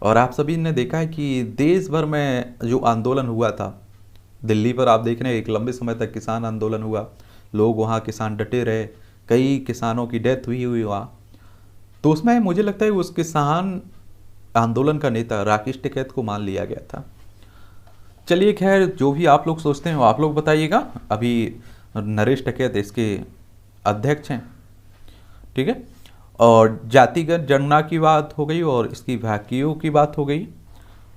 और आप सभी ने देखा है कि देश भर में जो आंदोलन हुआ था, दिल्ली पर आप देख रहे हैं एक लंबे समय तक किसान आंदोलन हुआ, लोग वहाँ किसान डटे रहे, कई किसानों की डेथ हुई वहाँ। तो उसमें मुझे लगता है उस किसान आंदोलन का नेता राकेश टिकैत को मान लिया गया था। चलिए खैर, जो भी आप लोग सोचते हैं वो आप लोग बताइएगा। अभी नरेश टिकैत इसके अध्यक्ष हैं, ठीक है। और जातिगत जनगणना की बात हो गई और इसकी भाकियों की बात हो गई।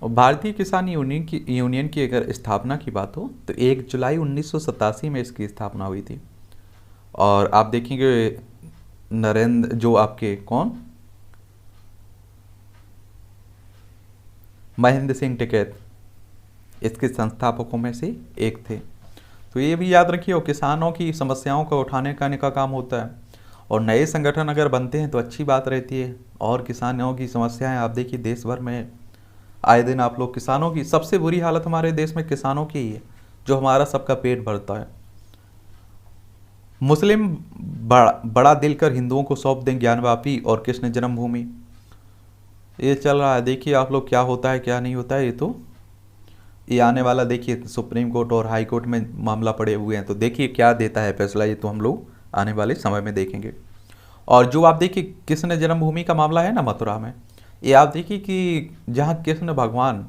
और भारतीय किसान यूनियन की अगर स्थापना की बात हो तो 1 जुलाई 1987 में इसकी स्थापना हुई थी। और आप देखेंगे नरेंद्र, जो आपके कौन, महेंद्र सिंह टिकैत इसके संस्थापकों में से एक थे। तो ये भी याद रखिए, और किसानों की समस्याओं को उठाने का इनका काम होता है। और नए संगठन अगर बनते हैं तो अच्छी बात रहती है। और किसानों की समस्याएं आप देखिए देश भर में आए दिन आप लोग, किसानों की सबसे बुरी हालत हमारे देश में किसानों की ही है, जो हमारा सबका पेट भरता है। मुस्लिम बड़ा दिल कर हिंदुओं को सौंप दें ज्ञानवापी और कृष्ण जन्मभूमि, ये चल रहा है। देखिए आप लोग क्या होता है क्या नहीं होता है। ये आने वाला देखिए, सुप्रीम कोर्ट और हाई कोर्ट में मामला पड़े हुए हैं, तो देखिए क्या देता है फैसला, ये तो हम लोग आने वाले समय में देखेंगे। और जो आप देखिए कृष्ण जन्मभूमि का मामला है ना मथुरा में, ये आप देखिए कि जहाँ कृष्ण भगवान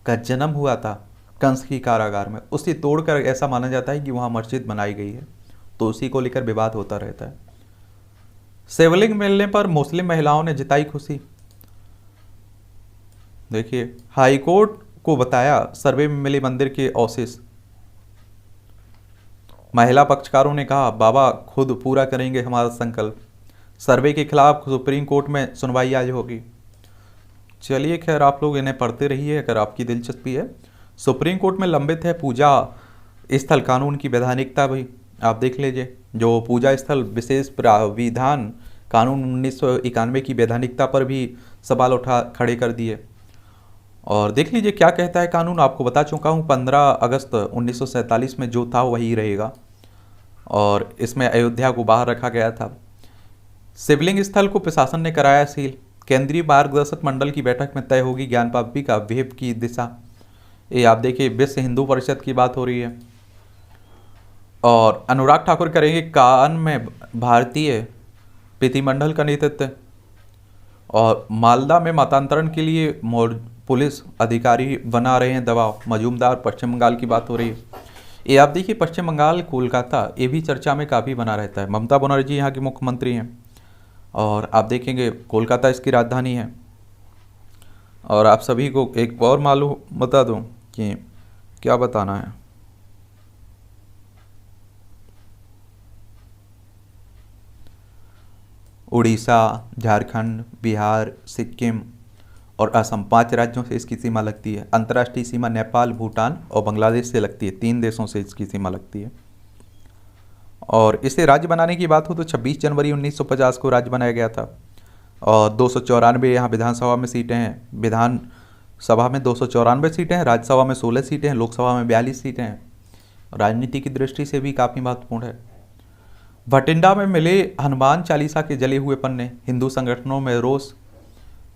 का जन्म हुआ था कंस की कारागार में, उसे तोड़कर ऐसा माना जाता है कि वहाँ मस्जिद बनाई गई है, तो उसी को लेकर विवाद होता रहता है। शिवलिंग मिलने पर मुस्लिम महिलाओं ने जताई खुशी। देखिए हाई कोर्ट को बताया सर्वे में मिले मंदिर के अवशेष। महिला पक्षकारों ने कहा बाबा खुद पूरा करेंगे हमारा संकल्प। सर्वे के खिलाफ सुप्रीम कोर्ट में सुनवाई आज होगी। चलिए खैर, आप लोग इन्हें पढ़ते रहिए अगर आपकी दिलचस्पी है। सुप्रीम कोर्ट में लंबित है पूजा स्थल कानून की वैधानिकता भी, आप देख लीजिए। जो पूजा स्थल विशेष प्राविधान कानून 1991 की वैधानिकता पर भी सवाल खड़े कर दिए। और देख लीजिए क्या कहता है कानून, आपको बता चुका हूँ 15 अगस्त 1947 में जो था वही रहेगा। और इसमें अयोध्या को बाहर रखा गया था। शिवलिंग स्थल को प्रशासन ने कराया सील। केंद्रीय मार्गदर्शक मंडल की बैठक में तय होगी ज्ञानवापी का वेब की दिशा। ये आप देखिए विश्व हिंदू परिषद की बात हो रही है। और अनुराग ठाकुर करेंगे कान में भारतीय प्रतिमंडल का नेतृत्व। और मालदा में मतांतरण के लिए पुलिस अधिकारी बना रहे हैं दबाव। मजूमदार पश्चिम बंगाल की बात हो रही है। ये आप देखिए पश्चिम बंगाल कोलकाता, ये भी चर्चा में काफ़ी बना रहता है। ममता बनर्जी यहाँ की मुख्यमंत्री हैं और आप देखेंगे कोलकाता इसकी राजधानी है। और आप सभी को एक और मालूम बता दूं कि क्या बताना है, उड़ीसा, झारखंड, बिहार, सिक्किम और असम, 5 राज्यों से इसकी सीमा लगती है। अंतर्राष्ट्रीय सीमा नेपाल, भूटान और बांग्लादेश से लगती है। 3 देशों से इसकी सीमा लगती है। और इसे राज्य बनाने की बात हो तो 26 जनवरी 1950 को राज्य बनाया गया था। और 294 यहाँ विधानसभा में सीटें हैं। विधानसभा में 294 सीटें हैं, राज्यसभा में 16 सीटें हैं, लोकसभा में 42 सीटें हैं। राजनीति की दृष्टि से भी काफ़ी महत्वपूर्ण है। भटिंडा में मिले हनुमान चालीसा के जले हुए पन्ने, हिंदू संगठनों में रोष।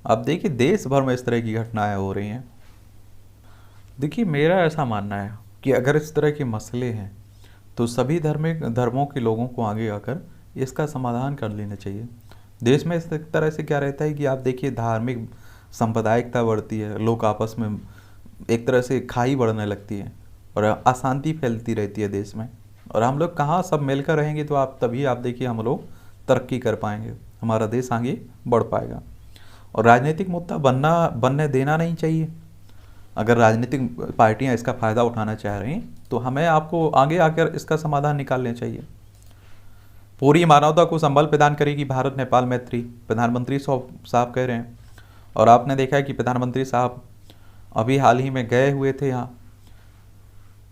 अब देखिए देश भर में इस तरह की घटनाएं हो रही हैं। देखिए मेरा ऐसा मानना है कि अगर इस तरह के मसले हैं तो सभी धर्मों के लोगों को आगे आकर इसका समाधान कर लेना चाहिए। देश में इस तरह से क्या रहता है कि आप देखिए धार्मिक सांप्रदायिकता बढ़ती है, लोग आपस में एक तरह से खाई बढ़ने लगती है और अशांति फैलती रहती है देश में। और हम लोग कहाँ सब मिलकर रहेंगे तो तभी आप देखिए हम लोग तरक्की कर पाएंगे, हमारा देश आगे बढ़ पाएगा। और राजनीतिक मुद्दा बनने देना नहीं चाहिए। अगर राजनीतिक पार्टियां इसका फ़ायदा उठाना चाह रही हैं तो हमें आपको आगे आकर इसका समाधान निकालना चाहिए। पूरी मानवता को संबल प्रदान करेगी भारत नेपाल मैत्री, प्रधानमंत्री साहब कह रहे हैं। और आपने देखा है कि प्रधानमंत्री साहब अभी हाल ही में गए हुए थे यहाँ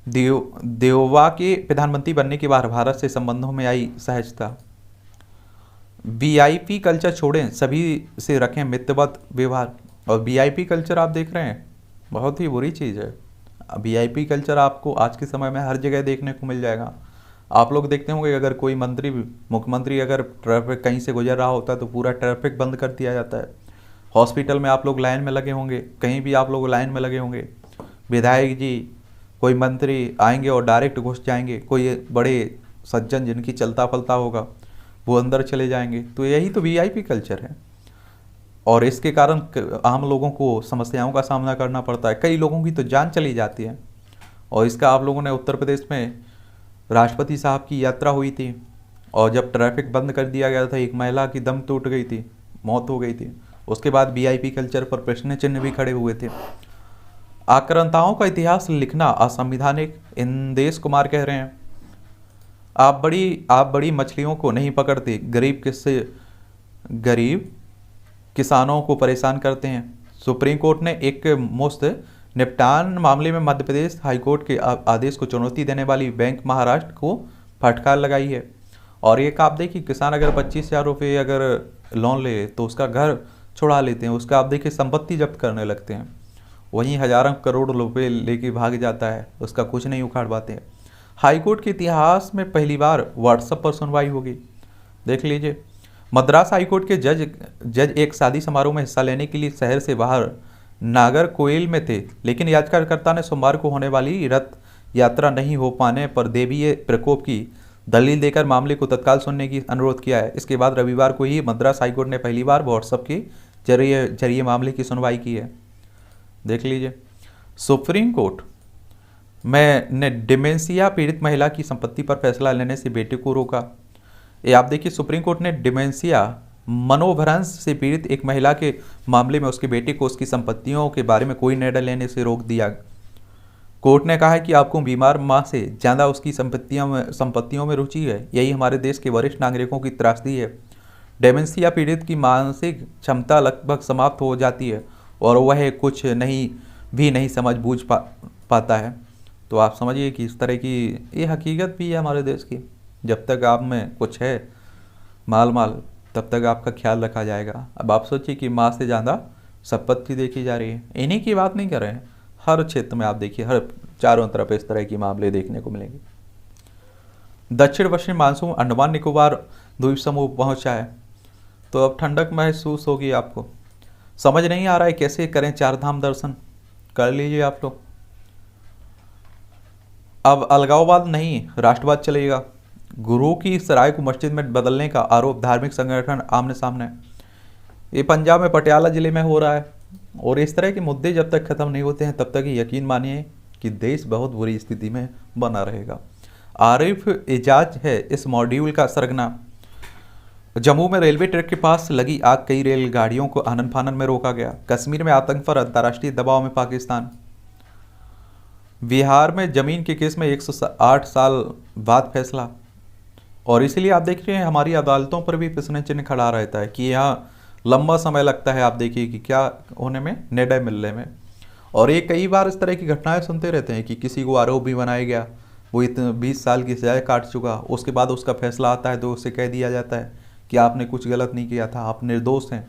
देववा के प्रधानमंत्री बनने के बाद भारत से संबंधों में आई सहजता। वीआईपी कल्चर छोड़ें, सभी से रखें मित्रवत व्यवहार। और वीआईपी कल्चर आप देख रहे हैं बहुत ही बुरी चीज़ है। वीआईपी कल्चर आपको आज के समय में हर जगह देखने को मिल जाएगा। आप लोग देखते होंगे अगर कोई मंत्री मुख्यमंत्री अगर ट्रैफिक कहीं से गुजर रहा होता है तो पूरा ट्रैफिक बंद कर दिया जाता है। हॉस्पिटल में आप लोग लाइन में लगे होंगे, कहीं भी आप लोग लाइन में लगे होंगे। विधायक जी, कोई मंत्री आएंगे और डायरेक्ट घुस जाएंगे। कोई बड़े सज्जन जिनकी चलता फलता होगा वो अंदर चले जाएंगे। तो यही तो वीआईपी कल्चर है और इसके कारण आम लोगों को समस्याओं का सामना करना पड़ता है। कई लोगों की तो जान चली जाती है। और इसका आप लोगों ने उत्तर प्रदेश में राष्ट्रपति साहब की यात्रा हुई थी और जब ट्रैफिक बंद कर दिया गया था एक महिला की दम टूट गई थी, मौत हो गई थी। उसके बाद वीआईपी कल्चर पर प्रश्न चिन्ह भी खड़े हुए थे। आक्रांताओं का इतिहास लिखना असंवैधानिक, इंदेश कुमार कह रहे हैं। आप बड़ी मछलियों को नहीं पकड़ते, गरीब किसानों को परेशान करते हैं। सुप्रीम कोर्ट ने एक मुफ्त निपटान मामले में मध्य प्रदेश हाईकोर्ट के आदेश को चुनौती देने वाली बैंक महाराष्ट्र को फटकार लगाई है। और एक आप देखिए, किसान अगर 25,000 रुपये अगर लोन ले तो उसका घर छुड़ा लेते हैं, उसका आप देखिए संपत्ति जब्त करने लगते हैं। वहीं हजारों करोड़ रुपए लेके भाग जाता है, उसका कुछ नहीं उखाड़ पाते हैं। हाईकोर्ट के इतिहास में पहली बार व्हाट्सएप पर सुनवाई होगी। देख लीजिए, मद्रास हाईकोर्ट के जज एक शादी समारोह में हिस्सा लेने के लिए शहर से बाहर नागरकोइल में थे, लेकिन याचिकाकर्ता ने सोमवार को होने वाली रथ यात्रा नहीं हो पाने पर दैवीय प्रकोप की दलील देकर मामले को तत्काल सुनने की अनुरोध किया है। इसके बाद रविवार को ही मद्रास हाईकोर्ट ने पहली बार व्हाट्सएप के जरिए मामले की सुनवाई की है। देख लीजिए, सुप्रीम कोर्ट ने डिमेंशिया पीड़ित महिला की संपत्ति पर फैसला लेने से बेटे को रोका। ये आप देखिए, सुप्रीम कोर्ट ने डिमेंशिया मनोभ्रंश से पीड़ित एक महिला के मामले में उसके बेटे को उसकी संपत्तियों के बारे में कोई निर्णय लेने से रोक दिया। कोर्ट ने कहा है कि आपको बीमार माँ से ज़्यादा उसकी संपत्तियों में रुचि है। यही हमारे देश के वरिष्ठ नागरिकों की त्रासदी है। डिमेंशिया पीड़ित की मानसिक क्षमता लगभग समाप्त हो जाती है और वह कुछ नहीं समझ बूझ पाता है। तो आप समझिए कि इस तरह की ये हकीकत भी है हमारे देश की। जब तक आप में कुछ है माल तब तक आपका ख्याल रखा जाएगा। अब आप सोचिए कि माँ से ज़्यादा संपत्ति देखी जा रही है। इन्हीं की बात नहीं कर रहे हैं, हर क्षेत्र में आप देखिए, हर चारों तरफ इस तरह की मामले देखने को मिलेंगे। दक्षिण पश्चिम मानसून अंडमान निकोबार द्वीप समूह पहुंचा है, तो अब ठंडक महसूस होगी आपको। समझ नहीं आ रहा है कैसे करें चारधाम दर्शन, कर लीजिए आप लोग। अब अलगाववाद नहीं, राष्ट्रवाद चलेगा। गुरु की सराय को मस्जिद में बदलने का आरोप, धार्मिक संगठन आमने सामने। ये पंजाब में पटियाला जिले में हो रहा है। और इस तरह के मुद्दे जब तक खत्म नहीं होते हैं तब तक यकीन मानिए कि देश बहुत बुरी स्थिति में बना रहेगा। आरिफ एजाज है इस मॉड्यूल का सरगना। जम्मू में रेलवे ट्रैक के पास लगी आग, कई रेलगाड़ियों को आनन फानन में रोका गया। कश्मीर में आतंक पर अंतर्राष्ट्रीय दबाव में पाकिस्तान। बिहार में जमीन के केस में 108 साल बाद फैसला। और इसीलिए आप देख रहे हैं हमारी अदालतों पर भी प्रश्न चिन्ह खड़ा रहता है कि यहाँ लंबा समय लगता है। आप देखिए कि क्या होने में, निर्णय मिलने में। और ये कई बार इस तरह की घटनाएं सुनते रहते हैं कि किसी को आरोपी बनाया गया, वो इतने 20 साल की सजा काट चुका, उसके बाद उसका फैसला आता है तो उसे कह दिया जाता है कि आपने कुछ गलत नहीं किया था, आप निर्दोष हैं।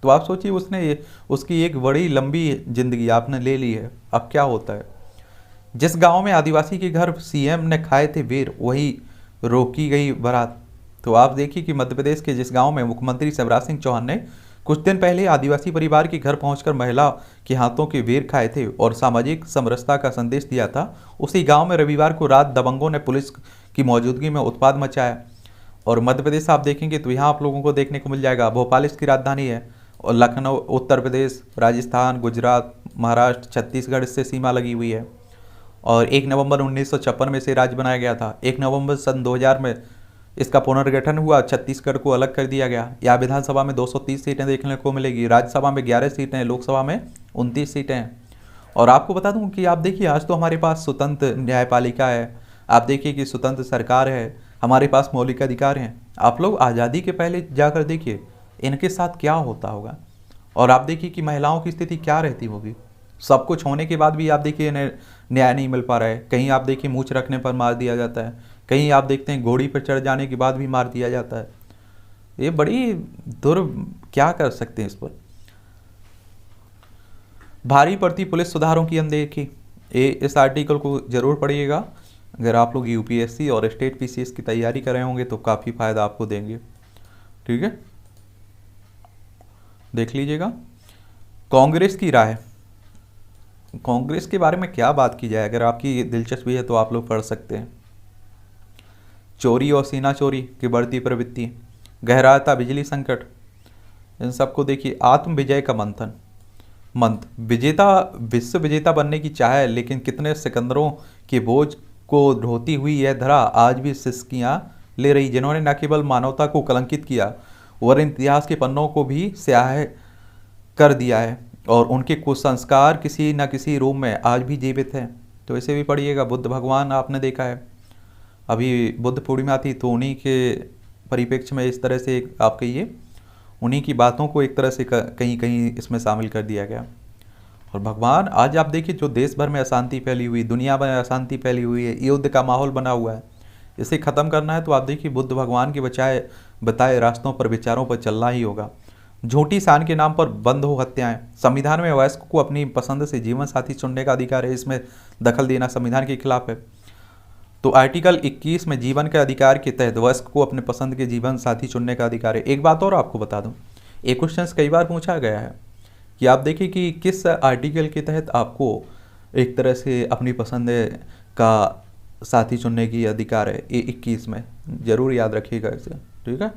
तो आप सोचिए उसकी एक बड़ी लंबी जिंदगी आपने ले ली है। अब क्या होता है, जिस गांव में आदिवासी के घर सीएम ने खाए थे बेर, वही रोकी गई बारात। तो आप देखिए कि मध्य प्रदेश के जिस गांव में मुख्यमंत्री शिवराज सिंह चौहान ने कुछ दिन पहले आदिवासी परिवार के घर पहुंचकर महिला के हाथों के बेर खाए थे और सामाजिक समरसता का संदेश दिया था, उसी गांव में रविवार को रात दबंगों ने पुलिस की मौजूदगी में उत्पात मचाया। और मध्य प्रदेश आप देखेंगे तो यहाँ आप लोगों को देखने को मिल जाएगा। भोपाल इसकी राजधानी है और लखनऊ उत्तर प्रदेश, राजस्थान, गुजरात, महाराष्ट्र, छत्तीसगढ़ इससे सीमा लगी हुई है। और 1 नवंबर 1956 में इसे राज्य बनाया गया था। 1 नवंबर सन 2000 में इसका पुनर्गठन हुआ, छत्तीसगढ़ को अलग कर दिया गया। यहाँ विधानसभा में 230 सीटें देखने को मिलेगी, राज्यसभा में 11 सीटें, लोकसभा में 29 सीटें हैं। और आपको बता दूं कि आप देखिए आज तो हमारे पास स्वतंत्र न्यायपालिका है, आप देखिए कि स्वतंत्र सरकार है, हमारे पास मौलिक अधिकार हैं। आप लोग आज़ादी के पहले जाकर देखिए इनके साथ क्या होता होगा, और आप देखिए कि महिलाओं की स्थिति क्या रहती होगी। सब कुछ होने के बाद भी आप देखिए इन्हें न्याय नहीं मिल पा रहा है। कहीं आप देखिए मूछ रखने पर मार दिया जाता है, कहीं आप देखते हैं घोड़ी पर चढ़ जाने के बाद भी मार दिया जाता है। ये बड़ी क्या कर सकते हैं इस पर। भारी पड़ती पुलिस सुधारों की अनदेखी, ये इस आर्टिकल को जरूर पढ़िएगा। अगर आप लोग यूपीएससी और स्टेट पीसीएस की तैयारी कर रहे होंगे तो काफ़ी फायदा आपको देंगे। ठीक है, देख लीजिएगा। कांग्रेस की राय, कांग्रेस के बारे में क्या बात की जाए, अगर आपकी दिलचस्पी है तो आप लोग पढ़ सकते हैं। चोरी और सीना चोरी की बढ़ती प्रवृत्ति, गहराता बिजली संकट, इन सबको देखिए। आत्म विजय का मंथन, विजेता, विश्व विजेता बनने की चाह है, लेकिन कितने सिकंदरों के बोझ को ढोती हुई यह धरा आज भी सिसकियां ले रही, जिन्होंने न केवल मानवता को कलंकित किया वरन इतिहास के पन्नों को भी स्याह कर दिया है, और उनके कुसंस्कार किसी न किसी रूप में आज भी जीवित हैं। तो इसे भी पढ़िएगा। बुद्ध भगवान आपने देखा है, अभी बुद्ध पूर्णिमा थी तो उन्हीं के परिप्रेक्ष्य में इस तरह से आप कहिए उन्हीं की बातों को एक तरह से कहीं कहीं इसमें शामिल कर दिया गया। और भगवान आज आप देखिए जो देश भर में अशांति फैली हुई, दुनिया में अशांति फैली हुई है, युद्ध का माहौल बना हुआ है, इसे ख़त्म करना है तो आप देखिए बुद्ध भगवान के बताए रास्तों पर, विचारों पर चलना ही होगा। झूठी शान के नाम पर बंद हो हत्याएं, संविधान में वयस्क को अपनी पसंद से जीवन साथी चुनने का अधिकार है, इसमें दखल देना संविधान के खिलाफ है। तो आर्टिकल 21 में जीवन के अधिकार के तहत वयस्क को अपने पसंद के जीवन साथी चुनने का अधिकार है। एक बात और आपको बता दूं, एक क्वेश्चन कई बार पूछा गया है कि आप देखिए कि किस आर्टिकल के तहत आपको एक तरह से अपनी पसंद का साथी चुनने की अधिकार है। ये 21 में जरूर याद रखिएगा इसे। ठीक है,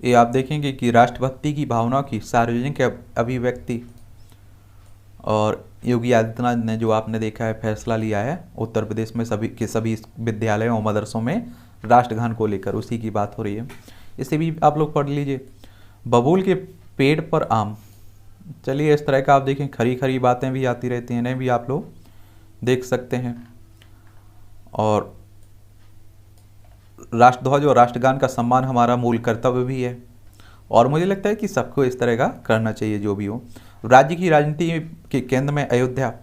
ये आप देखेंगे कि राष्ट्रभक्ति की भावना की सार्वजनिक अभिव्यक्ति, और योगी आदित्यनाथ ने जो आपने देखा है फैसला लिया है उत्तर प्रदेश में सभी विद्यालयों और मदरसों में राष्ट्रगान को लेकर, उसी की बात हो रही है। इसे भी आप लोग पढ़ लीजिए। बबूल के पेड़ पर आम, चलिए इस तरह का आप देखें खरी खरी बातें भी आती रहती हैं, इन्हें भी आप लोग देख सकते हैं। और राष्ट्रध्वज और राष्ट्रगान का सम्मान हमारा मूल कर्तव्य भी है, और मुझे लगता है कि सबको इस तरह का करना चाहिए जो भी हो। राज्य की राजनीति के केंद्र में अयोध्या,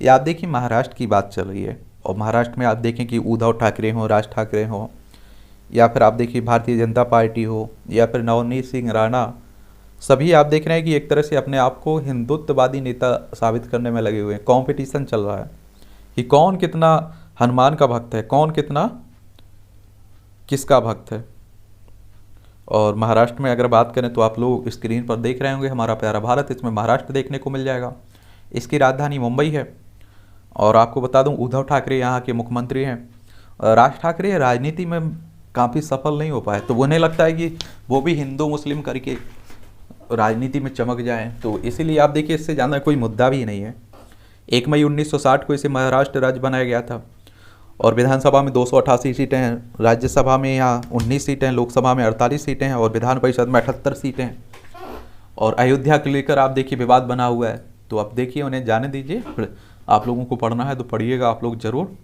ये आप देखिए महाराष्ट्र की बात चल रही है, और महाराष्ट्र में आप देखें कि उद्धव ठाकरे हो, राज ठाकरे हो, या फिर आप देखिए भारतीय जनता पार्टी हो, या फिर नवनीत सिंह राणा, सभी आप देख रहे हैं कि एक तरह से अपने आप को हिंदुत्ववादी नेता साबित करने में लगे हुए हैं। कॉम्पिटिशन चल रहा है कि कौन कितना हनुमान का भक्त है, कौन कितना किसका भक्त है। और महाराष्ट्र में अगर बात करें तो आप लोग स्क्रीन पर देख रहे होंगे हमारा प्यारा भारत, इसमें महाराष्ट्र देखने को मिल जाएगा। इसकी राजधानी मुंबई है, और आपको बता दूं उद्धव ठाकरे यहाँ के मुख्यमंत्री हैं। राज ठाकरे राजनीति में काफ़ी सफल नहीं हो पाए, तो उन्हें लगता है कि वो भी हिंदू मुस्लिम करके राजनीति में चमक जाएं, तो इसीलिए आप देखिए इससे ज़्यादा कोई मुद्दा भी नहीं है। 1 मई 1960 को इसे महाराष्ट्र राज्य बनाया गया था, और विधानसभा में 288 सीटें हैं, राज्यसभा में यहाँ 19 सीटें, लोकसभा में 48 सीटें हैं, और विधान परिषद में 78 सीटें हैं। और अयोध्या को लेकर आप देखिए विवाद बना हुआ है, तो आप देखिए उन्हें जाने दीजिए। फिर आप लोगों को पढ़ना है तो पढ़िएगा आप लोग ज़रूर।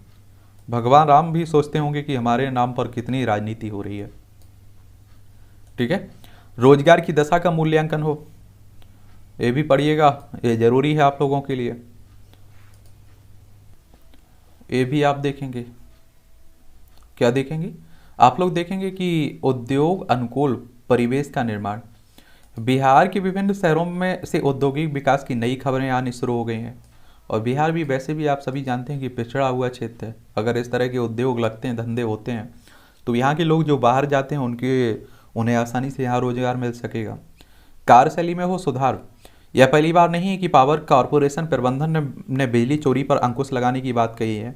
भगवान राम भी सोचते होंगे कि हमारे नाम पर कितनी राजनीति हो रही है। ठीक है, रोजगार की दशा का मूल्यांकन हो, ये भी पढ़िएगा, ये जरूरी है आप लोगों के लिए। ये भी आप देखेंगे, क्या देखेंगे आप लोग, देखेंगे कि उद्योग अनुकूल परिवेश का निर्माण। बिहार के विभिन्न शहरों में से औद्योगिक विकास की नई खबरें आनी शुरू हो गई हैं, और बिहार भी वैसे भी आप सभी जानते हैं कि पिछड़ा हुआ क्षेत्र है। अगर इस तरह के उद्योग लगते हैं, धंधे होते हैं, तो यहाँ के लोग जो बाहर जाते हैं उन्हें आसानी से यहाँ रोजगार मिल सकेगा। कार्यशैली में हो सुधार, यह पहली बार नहीं है कि पावर कॉरपोरेशन प्रबंधन ने बिजली चोरी पर अंकुश लगाने की बात कही है,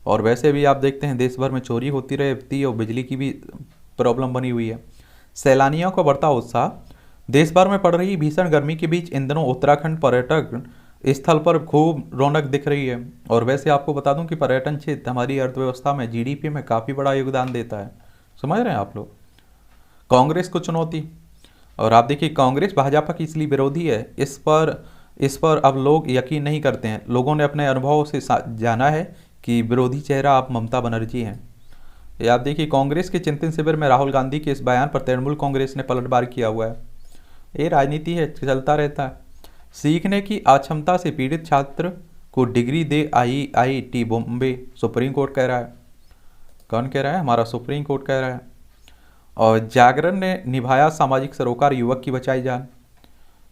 और वैसे भी आप देखते हैं देश भर में चोरी होती रहती है और बिजली की भी प्रॉब्लम बनी हुई है। सैलानियों का बढ़ता उत्साह, देश भर में पड़ रही भीषण गर्मी के बीच इन दिनों उत्तराखंड पर्यटक स्थल पर खूब रौनक दिख रही है। और वैसे आपको बता दूं कि पर्यटन क्षेत्र हमारी अर्थव्यवस्था में, जीडीपी में काफ़ी बड़ा योगदान देता है। समझ रहे हैं आप लोग। कांग्रेस को चुनौती। और आप देखिए, कांग्रेस भाजपा की इसलिए विरोधी है, इस पर अब लोग यकीन नहीं करते हैं। लोगों ने अपने अनुभव से जाना है कि विरोधी चेहरा आप ममता बनर्जी हैं। ये आप देखिए, कांग्रेस के चिंतन शिविर में राहुल गांधी के इस बयान पर तृणमूल कांग्रेस ने पलटवार किया हुआ है। ये राजनीति है, चलता रहता है। सीखने की अक्षमता से पीड़ित छात्र को डिग्री दे आईआईटी बॉम्बे, सुप्रीम कोर्ट कह रहा है। कौन कह रहा है? हमारा सुप्रीम कोर्ट कह रहा है। और जागरण ने निभाया सामाजिक सरोकार, युवक की बचाई जान।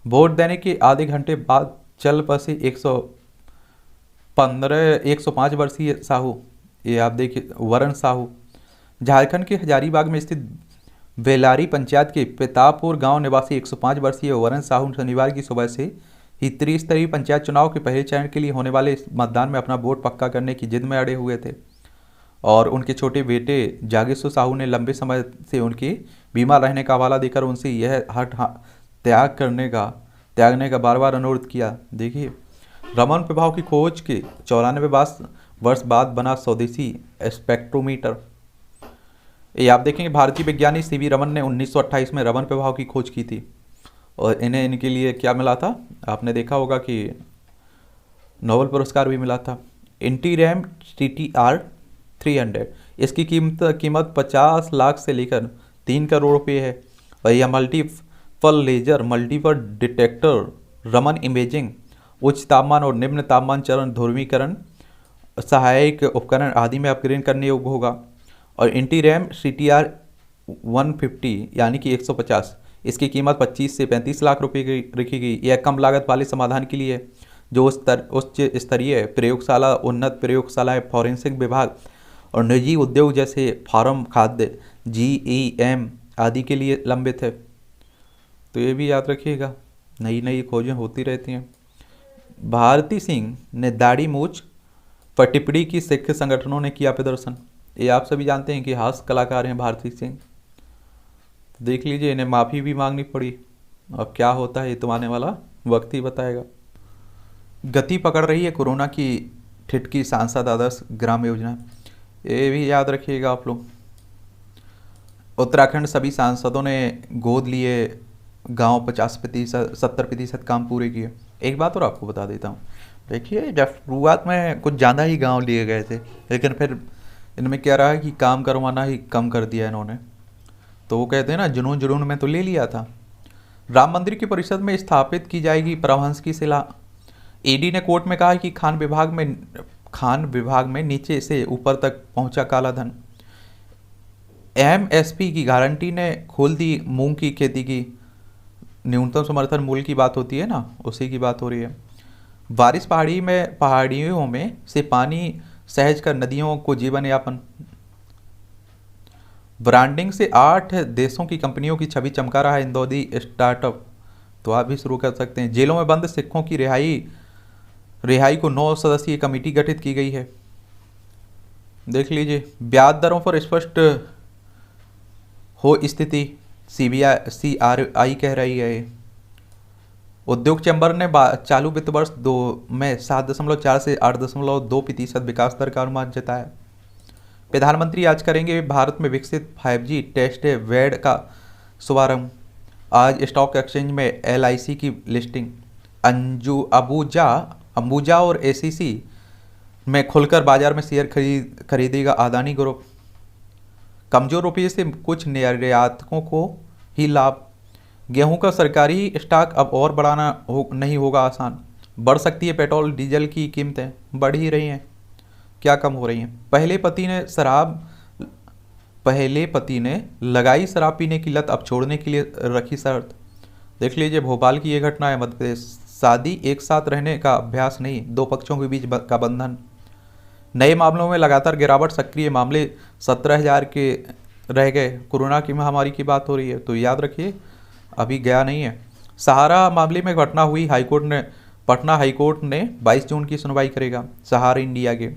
वोट देने के आधे घंटे बाद चल बसे 105 वर्षीय साहू। ये आप देखिए, वरण साहू। झारखंड के हजारीबाग में स्थित बेलारी पंचायत के पितापुर गांव निवासी 105 वर्षीय वरण साहू शनिवार की सुबह से ही त्रिस्तरीय पंचायत चुनाव के पहले चरण के लिए होने वाले इस मतदान में अपना वोट पक्का करने की जिद में अड़े हुए थे। और उनके छोटे बेटे जागेश्वर साहू ने लंबे समय से उनके बीमार रहने का हवाला देकर उनसे यह त्यागने का बार बार अनुरोध किया। देखिए, रमन प्रभाव की खोज के 94 वर्ष बाद बना स्वदेशी स्पेक्ट्रोमीटर। ये आप देखेंगे, भारतीय विज्ञानी सीवी रमन ने 1928 में रमन प्रभाव की खोज की थी। और इनके लिए क्या मिला था? आपने देखा होगा कि नोबेल पुरस्कार भी मिला था। इंटीरैम TTR 300, इसकी कीमत 50 लाख से लेकर 3 करोड़ रुपये है। और यह multiple laser multiple detector Raman imaging, उच्च तापमान और निम्न तापमान चरण ध्रुवीकरण सहायक उपकरण आदि में अपग्रेड करने योग्य होगा। और इंटीरैम CTR 150 यानी कि 150, इसकी कीमत 25 से 35 लाख रुपए की रखी गई। यह कम लागत वाले समाधान के लिए है, जो उच्च स्तरीय प्रयोगशाला, उन्नत प्रयोगशालाएं, फॉरेंसिक विभाग और निजी उद्योग जैसे फार्म, खाद्य, GEM आदि के लिए लंबित है। तो ये भी याद रखिएगा, नई नई खोजें होती रहती हैं। भारती सिंह ने दाढ़ी मूछ पर टिप्पणी की, सिख संगठनों ने किया प्रदर्शन। ये आप सभी जानते हैं कि हास्य कलाकार हैं भारती सिंह। देख लीजिए, इन्हें माफ़ी भी मांगनी पड़ी। अब क्या होता है ये तो आने वाला वक्त ही बताएगा। गति पकड़ रही है कोरोना की ठिठकी सांसद आदर्श ग्राम योजना। ये भी याद रखिएगा आप लोग। उत्तराखंड सभी सांसदों ने गोद लिए गांव, 50% 70% काम पूरे किए। एक बात और आपको बता देता हूँ, देखिए, जब शुरुआत में कुछ ज़्यादा ही गांव लिए गए थे, लेकिन फिर इनमें क्या रहा कि काम करवाना ही कम कर दिया इन्होंने। तो वो कहते हैं ना, जुनून जुनून में तो ले लिया था। राम मंदिर की परिषद में स्थापित की जाएगी परमहंस की शिला। ईडी ने कोर्ट में कहा कि खान विभाग में नीचे से ऊपर तक पहुंचा काला धन। MSP की गारंटी ने खोल दी मूंग की खेती की। न्यूनतम समर्थन मूल्य की बात होती है ना, उसी की बात हो रही है। बारिश पहाड़ियों में से पानी सहज कर नदियों को जीवन यापन। ब्रांडिंग से 8 देशों की कंपनियों की छवि चमका रहा है इंदौरी स्टार्टअप। तो आप भी शुरू कर सकते हैं। जेलों में बंद सिखों की रिहाई को 9 सदस्यीय कमेटी गठित की गई है। देख लीजिए, ब्याज दरों पर स्पष्ट हो स्थिति, CRI कह रही है। उद्योग चैम्बर ने चालू वित्त वर्ष 2 में 7.4 से 8.2% विकास दर का अनुमान जताया। प्रधानमंत्री आज करेंगे भारत में विकसित 5G टेस्ट बेड का शुभारंभ। आज स्टॉक एक्सचेंज में LIC की लिस्टिंग। अंबुजा और ACC में खुलकर बाजार में शेयर खरीदेगा अदानी ग्रुप। कमजोर रुपये से कुछ निर्यातकों को ही लाभ। गेहूं का सरकारी स्टॉक अब और बढ़ाना नहीं होगा आसान। बढ़ सकती है पेट्रोल डीजल की कीमतें, बढ़ ही रही हैं, क्या कम हो रही हैं। पहले पति ने लगाई शराब पीने की लत, अब छोड़ने के लिए रखी शर्त। देख लीजिए, भोपाल की ये घटना है, मध्य प्रदेश। शादी एक साथ रहने का अभ्यास नहीं, 2 पक्षों के बीच का बंधन। नए मामलों में लगातार गिरावट, सक्रिय मामले 17,000 के रह गए। कोरोना की महामारी की बात हो रही है, तो याद रखिए अभी गया नहीं है। सहारा मामले में घटना हुई, पटना हाईकोर्ट ने 22 जून की सुनवाई करेगा। सहारा इंडिया के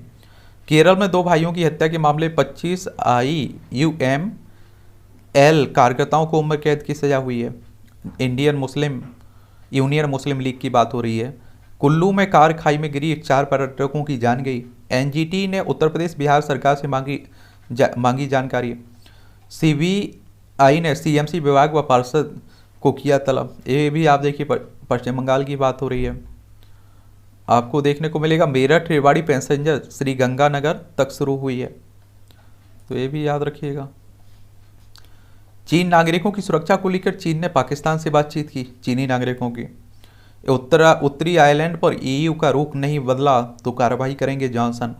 केरल में 2 भाइयों की हत्या के मामले 25 IUML कार्यकर्ताओं को उम्र कैद की सजा हुई है। यूनियन मुस्लिम लीग की बात हो रही है। कुल्लू में कार खाई में गिरी, 4 पर्यटकों की जान गई। एनजीटी ने उत्तर प्रदेश बिहार सरकार से मांगी जानकारी। सीबीआई ने सीएमसी विभाग व पार्षद को किया तलब। ये भी आप देखिए पश्चिम बंगाल की बात हो रही है। आपको देखने को मिलेगा मेरठ रेवाड़ी पैसेंजर श्रीगंगानगर तक शुरू हुई है, तो ये भी याद रखिएगा। चीन नागरिकों की सुरक्षा को लेकर चीन ने पाकिस्तान से बातचीत की। चीनी नागरिकों की उत्तरी आयरलैंड पर ईयू का रुख नहीं बदला तो कार्रवाई करेंगे जॉनसन।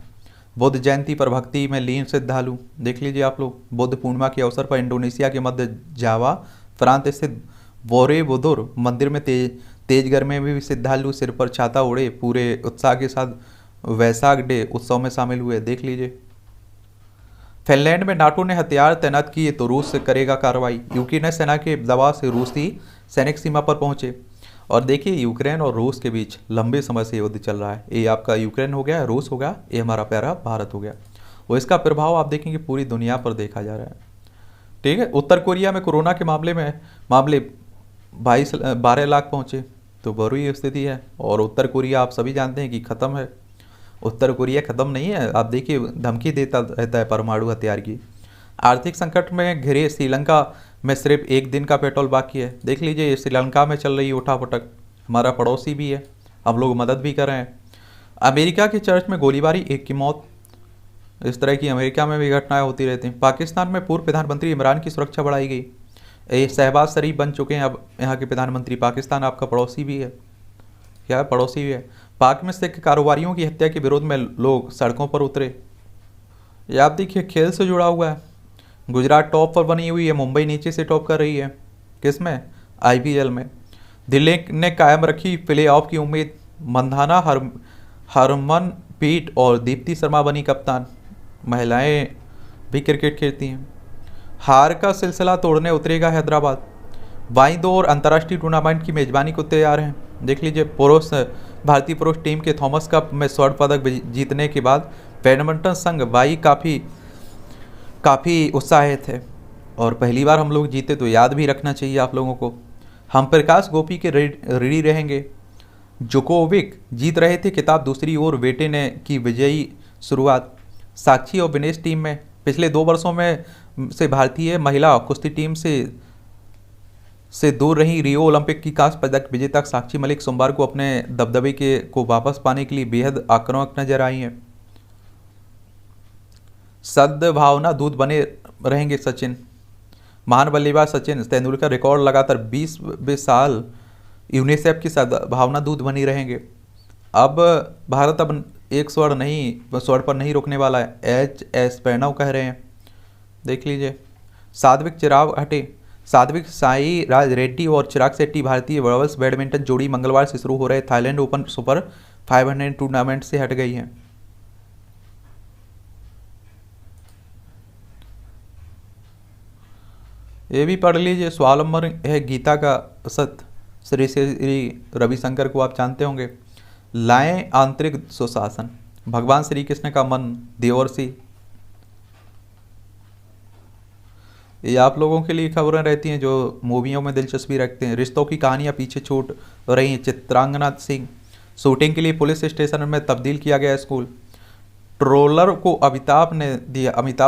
बुद्ध जयंती पर भक्ति में लीन श्रद्धालु, देख लीजिए आप लोग। बुद्ध पूर्णिमा के अवसर पर इंडोनेशिया के मध्य जावा प्रांत स्थित बोरेबुदुर मंदिर में तेज गर्मी में भी श्रद्धालु सिर पर छाता ओढ़े पूरे उत्साह के साथ वैसाख डे उत्सव में शामिल हुए, देख लीजिए। फिनलैंड में नाटो ने हथियार तैनात किए तो रूस से करेगा कार्रवाई। यूक्रेन सेना के दबाव से रूसी सैनिक सीमा पर पहुंचे। और देखिए यूक्रेन और रूस के बीच लंबे समय से युद्ध चल रहा है। ये आपका यूक्रेन हो गया, रूस हो गया, ये हमारा प्यारा भारत हो गया, और इसका प्रभाव आप देखेंगे पूरी दुनिया पर देखा जा रहा है। ठीक है। उत्तर कोरिया में कोरोना के मामले 12 लाख पहुंचे, तो बुरी स्थिति है। और उत्तर कोरिया आप सभी जानते हैं कि ख़त्म है। उत्तर कोरिया ख़त्म नहीं है, आप देखिए धमकी देता रहता है परमाणु हथियार की। आर्थिक संकट में घिरे श्रीलंका में सिर्फ 1 दिन का पेट्रोल बाकी है, देख लीजिए। ये श्रीलंका में चल रही उठापटक, हमारा पड़ोसी भी है, हम लोग मदद भी कर रहे हैं। अमेरिका के चर्च में गोलीबारी, 1 की मौत। इस तरह की अमेरिका में भी घटनाएं होती रहती हैं। पाकिस्तान में पूर्व प्रधानमंत्री इमरान की सुरक्षा बढ़ाई गई। ये शहबाज शरीफ बन चुके हैं अब यहाँ के प्रधानमंत्री। पाकिस्तान आपका पड़ोसी भी है, क्या है, पड़ोसी भी है। पाक में सिख कारोबारियों की हत्या के विरोध में लोग सड़कों पर उतरे। ये आप देखिए खेल से जुड़ा हुआ है। गुजरात टॉप पर बनी हुई है, मुंबई नीचे से टॉप कर रही है। किसमें? आईपीएल में। दिल्ली ने कायम रखी प्ले ऑफ की उम्मीद। मंधाना, हरमनप्रीत और दीप्ति शर्मा बनी कप्तान। महिलाएं भी क्रिकेट खेलती हैं। हार का सिलसिला तोड़ने उतरेगा हैदराबाद। बाईं दौर अंतर्राष्ट्रीय टूर्नामेंट की मेजबानी को तैयार हैं, देख लीजिए। भारतीय पुरुष टीम के थॉमस कप में स्वर्ण पदक जीतने के बाद बैडमिंटन संघ बाई काफ़ी उत्साहित है। और पहली बार हम लोग जीते तो याद भी रखना चाहिए आप लोगों को। हम प्रकाश गोपी के ऋणी रहेंगे। जोकोविक जीत रहे थे खिताब, दूसरी ओर वेटे ने की विजयी शुरुआत। साक्षी और विनेश टीम में। पिछले 2 वर्षों में से भारतीय महिला कुश्ती टीम से दूर रही रियो ओलंपिक की कांस्य पदक विजेता साक्षी मलिक सोमवार को अपने दबदबे को वापस पाने के लिए बेहद आक्रामक नजर आई हैं। सद्भावना दूत बने रहेंगे सचिन। महान बल्लेबाज सचिन तेंदुलकर रिकॉर्ड लगातार 20 साल यूनिसेफ की सद्भावना दूत बनी रहेंगे। अब भारत एक स्वर्ण पर नहीं रुकने वाला है, एच.एस. प्रणव कह रहे हैं, देख लीजिए। सात्विक साई राज रेड्डी और चिराग शेट्टी भारतीय डबल्स बैडमिंटन जोड़ी मंगलवार से शुरू हो रहे थाईलैंड ओपन सुपर 500 टूर्नामेंट से हट गई हैं। ये भी पढ़ लीजिए। स्वावलंबन है गीता का सत्य। श्री रविशंकर को आप जानते होंगे। लाएं आंतरिक सुशासन। भगवान श्री कृष्ण का मन देवर्षि। ये आप लोगों के लिए खबरें रहती हैं जो मूवियों में दिलचस्पी रखते हैं। रिश्तों की कहानियां पीछे छूट रही हैं। चित्रांगना सिंह। शूटिंग के लिए पुलिस स्टेशन में तब्दील किया गया स्कूल। ट्रोलर को अमिताभ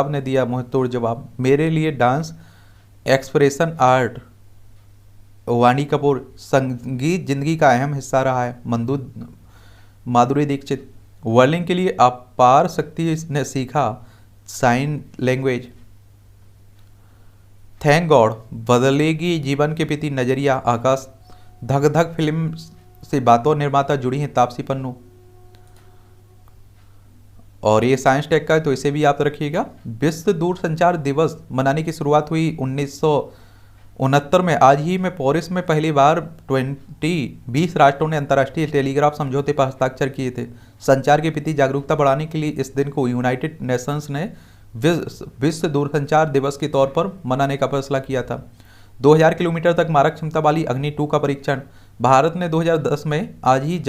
ने दिया मुंहतोड़ जवाब। मेरे लिए डांस एक्सप्रेशन आर्ट। वाणी कपूर। संगीत जिंदगी का अहम हिस्सा रहा है। माधुरी दीक्षित। वर्लिंग के लिए अपार शक्ति ने सीखा साइन लैंग्वेज। थैंक गॉड बदलेगी जीवन के प्रति नजरिया। आकाश। धक धक फिल्म से बातों निर्माता जुड़ी हैं तापसी पन्नू। और ये साइंस टेक का है तो इसे भी याद रखिएगा। विश्व दूरसंचार दिवस मनाने की शुरुआत हुई 1969 में। आज ही में पेरिस में पहली बार 20 राष्ट्रों ने अंतर्राष्ट्रीय टेलीग्राफ समझौते पर हस्ताक्षर किए थे। संचार के प्रति जागरूकता बढ़ाने के लिए इस दिन को यूनाइटेड नेशंस ने विश्व दूरसंचार दिवस के तौर पर मनाने का फैसला किया था। 2000 किलोमीटर तक मारक क्षमता वाली अग्नि 2 का परीक्षण। भारत ने 2010 में आज ही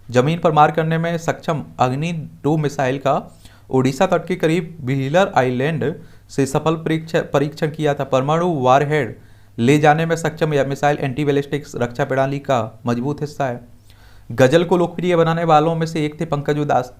जमीन पर मार करने में सक्षम अग्नि 2 मिसाइल का ओडिशा तट के करीब व्हीलर आइलैंड से सफल परीक्षण किया था। परमाणु वारहेड ले जाने में सक्षम यह मिसाइल एंटी बैलिस्टिक रक्षा प्रणाली का मजबूत हिस्सा है। गजल को लोकप्रिय बनाने वालों में से एक थे पंकज उधास।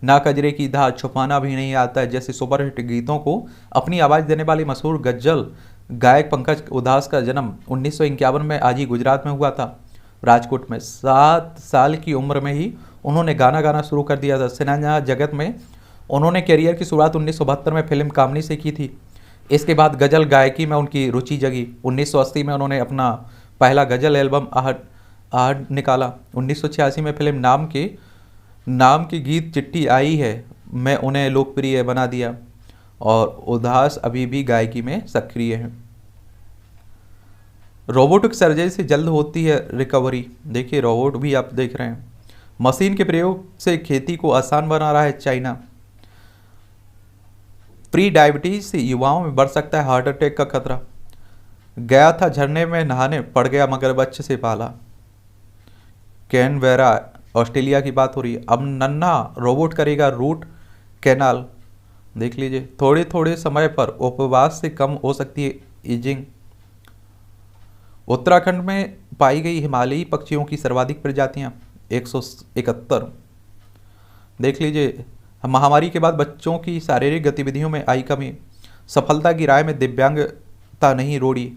ना कजरे की धार छुपाना भी नहीं आता है जैसे सुपरहिट गीतों को अपनी आवाज़ देने वाले मशहूर गजल गायक पंकज उधास का जन्म 1951 में आज ही गुजरात में हुआ था, राजकोट में। 7 साल की उम्र में ही उन्होंने गाना गाना शुरू कर दिया था। सिनेमा जगत में उन्होंने करियर की शुरुआत 1972 में फिल्म कामनी से की थी। इसके बाद गजल गायकी में उनकी रुचि जगी। 1980 में उन्होंने अपना पहला गजल एल्बम आहट आहट निकाला। 1986 में फिल्म नाम की गीत चिट्ठी आई है मैं उन्हें लोकप्रिय बना दिया, और उदास अभी भी गायकी में सक्रिय हैं। रोबोटिक सर्जरी से जल्द होती है रिकवरी। देखिए रोबोट भी आप देख रहे हैं। मशीन के प्रयोग से खेती को आसान बना रहा है चाइना। प्री डायबिटीज से युवाओं में बढ़ सकता है हार्ट अटैक का खतरा। गया था झरने में नहाने, पड़ गया मगरमच्छ से पाला। कैनवेरा ऑस्ट्रेलिया की बात हो रही है। अब नन्हा रोबोट करेगा रूट कैनाल। देख लीजिए, थोड़े थोड़े समय पर उपवास से कम हो सकती है एजिंग। उत्तराखंड में पाई गई हिमालयी पक्षियों की सर्वाधिक प्रजातियां 171। देख लीजिए, महामारी के बाद बच्चों की शारीरिक गतिविधियों में आई कमी। सफलता की राह में दिव्यांगता नहीं रोड़ी।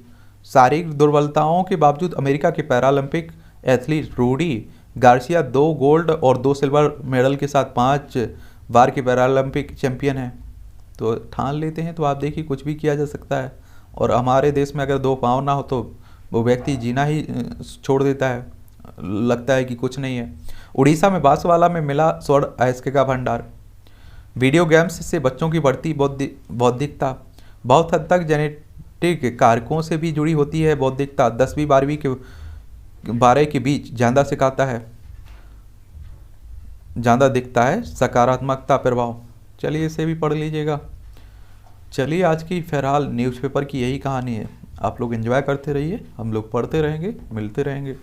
शारीरिक दुर्बलताओं के बावजूद अमेरिका के paralympic athlete Rudy Garcia 2 gold और 2 सिल्वर मेडल के साथ 5 बार के पैरालंपिक चैंपियन हैं। तो ठान लेते हैं तो आप देखिए कुछ भी किया जा सकता है। और हमारे देश में अगर 2 पाँव ना हो तो वो व्यक्ति जीना ही छोड़ देता है, लगता है कि कुछ नहीं है। उड़ीसा में बांसवाला में मिला स्वर्ण अयस्क का भंडार। वीडियो गेम्स से बच्चों की बढ़ती बौद्धिकता। बहुत हद तक जेनेटिक कारकों से भी जुड़ी होती है बौद्धिकता। 10वीं 12वीं के 12 के बीच ज़्यादा सिखाता है, ज़्यादा दिखता है सकारात्मकता प्रभाव। चलिए इसे भी पढ़ लीजिएगा। चलिए आज की फिलहाल न्यूज़पेपर की यही कहानी है। आप लोग एंजॉय करते रहिए, हम लोग पढ़ते रहेंगे, मिलते रहेंगे।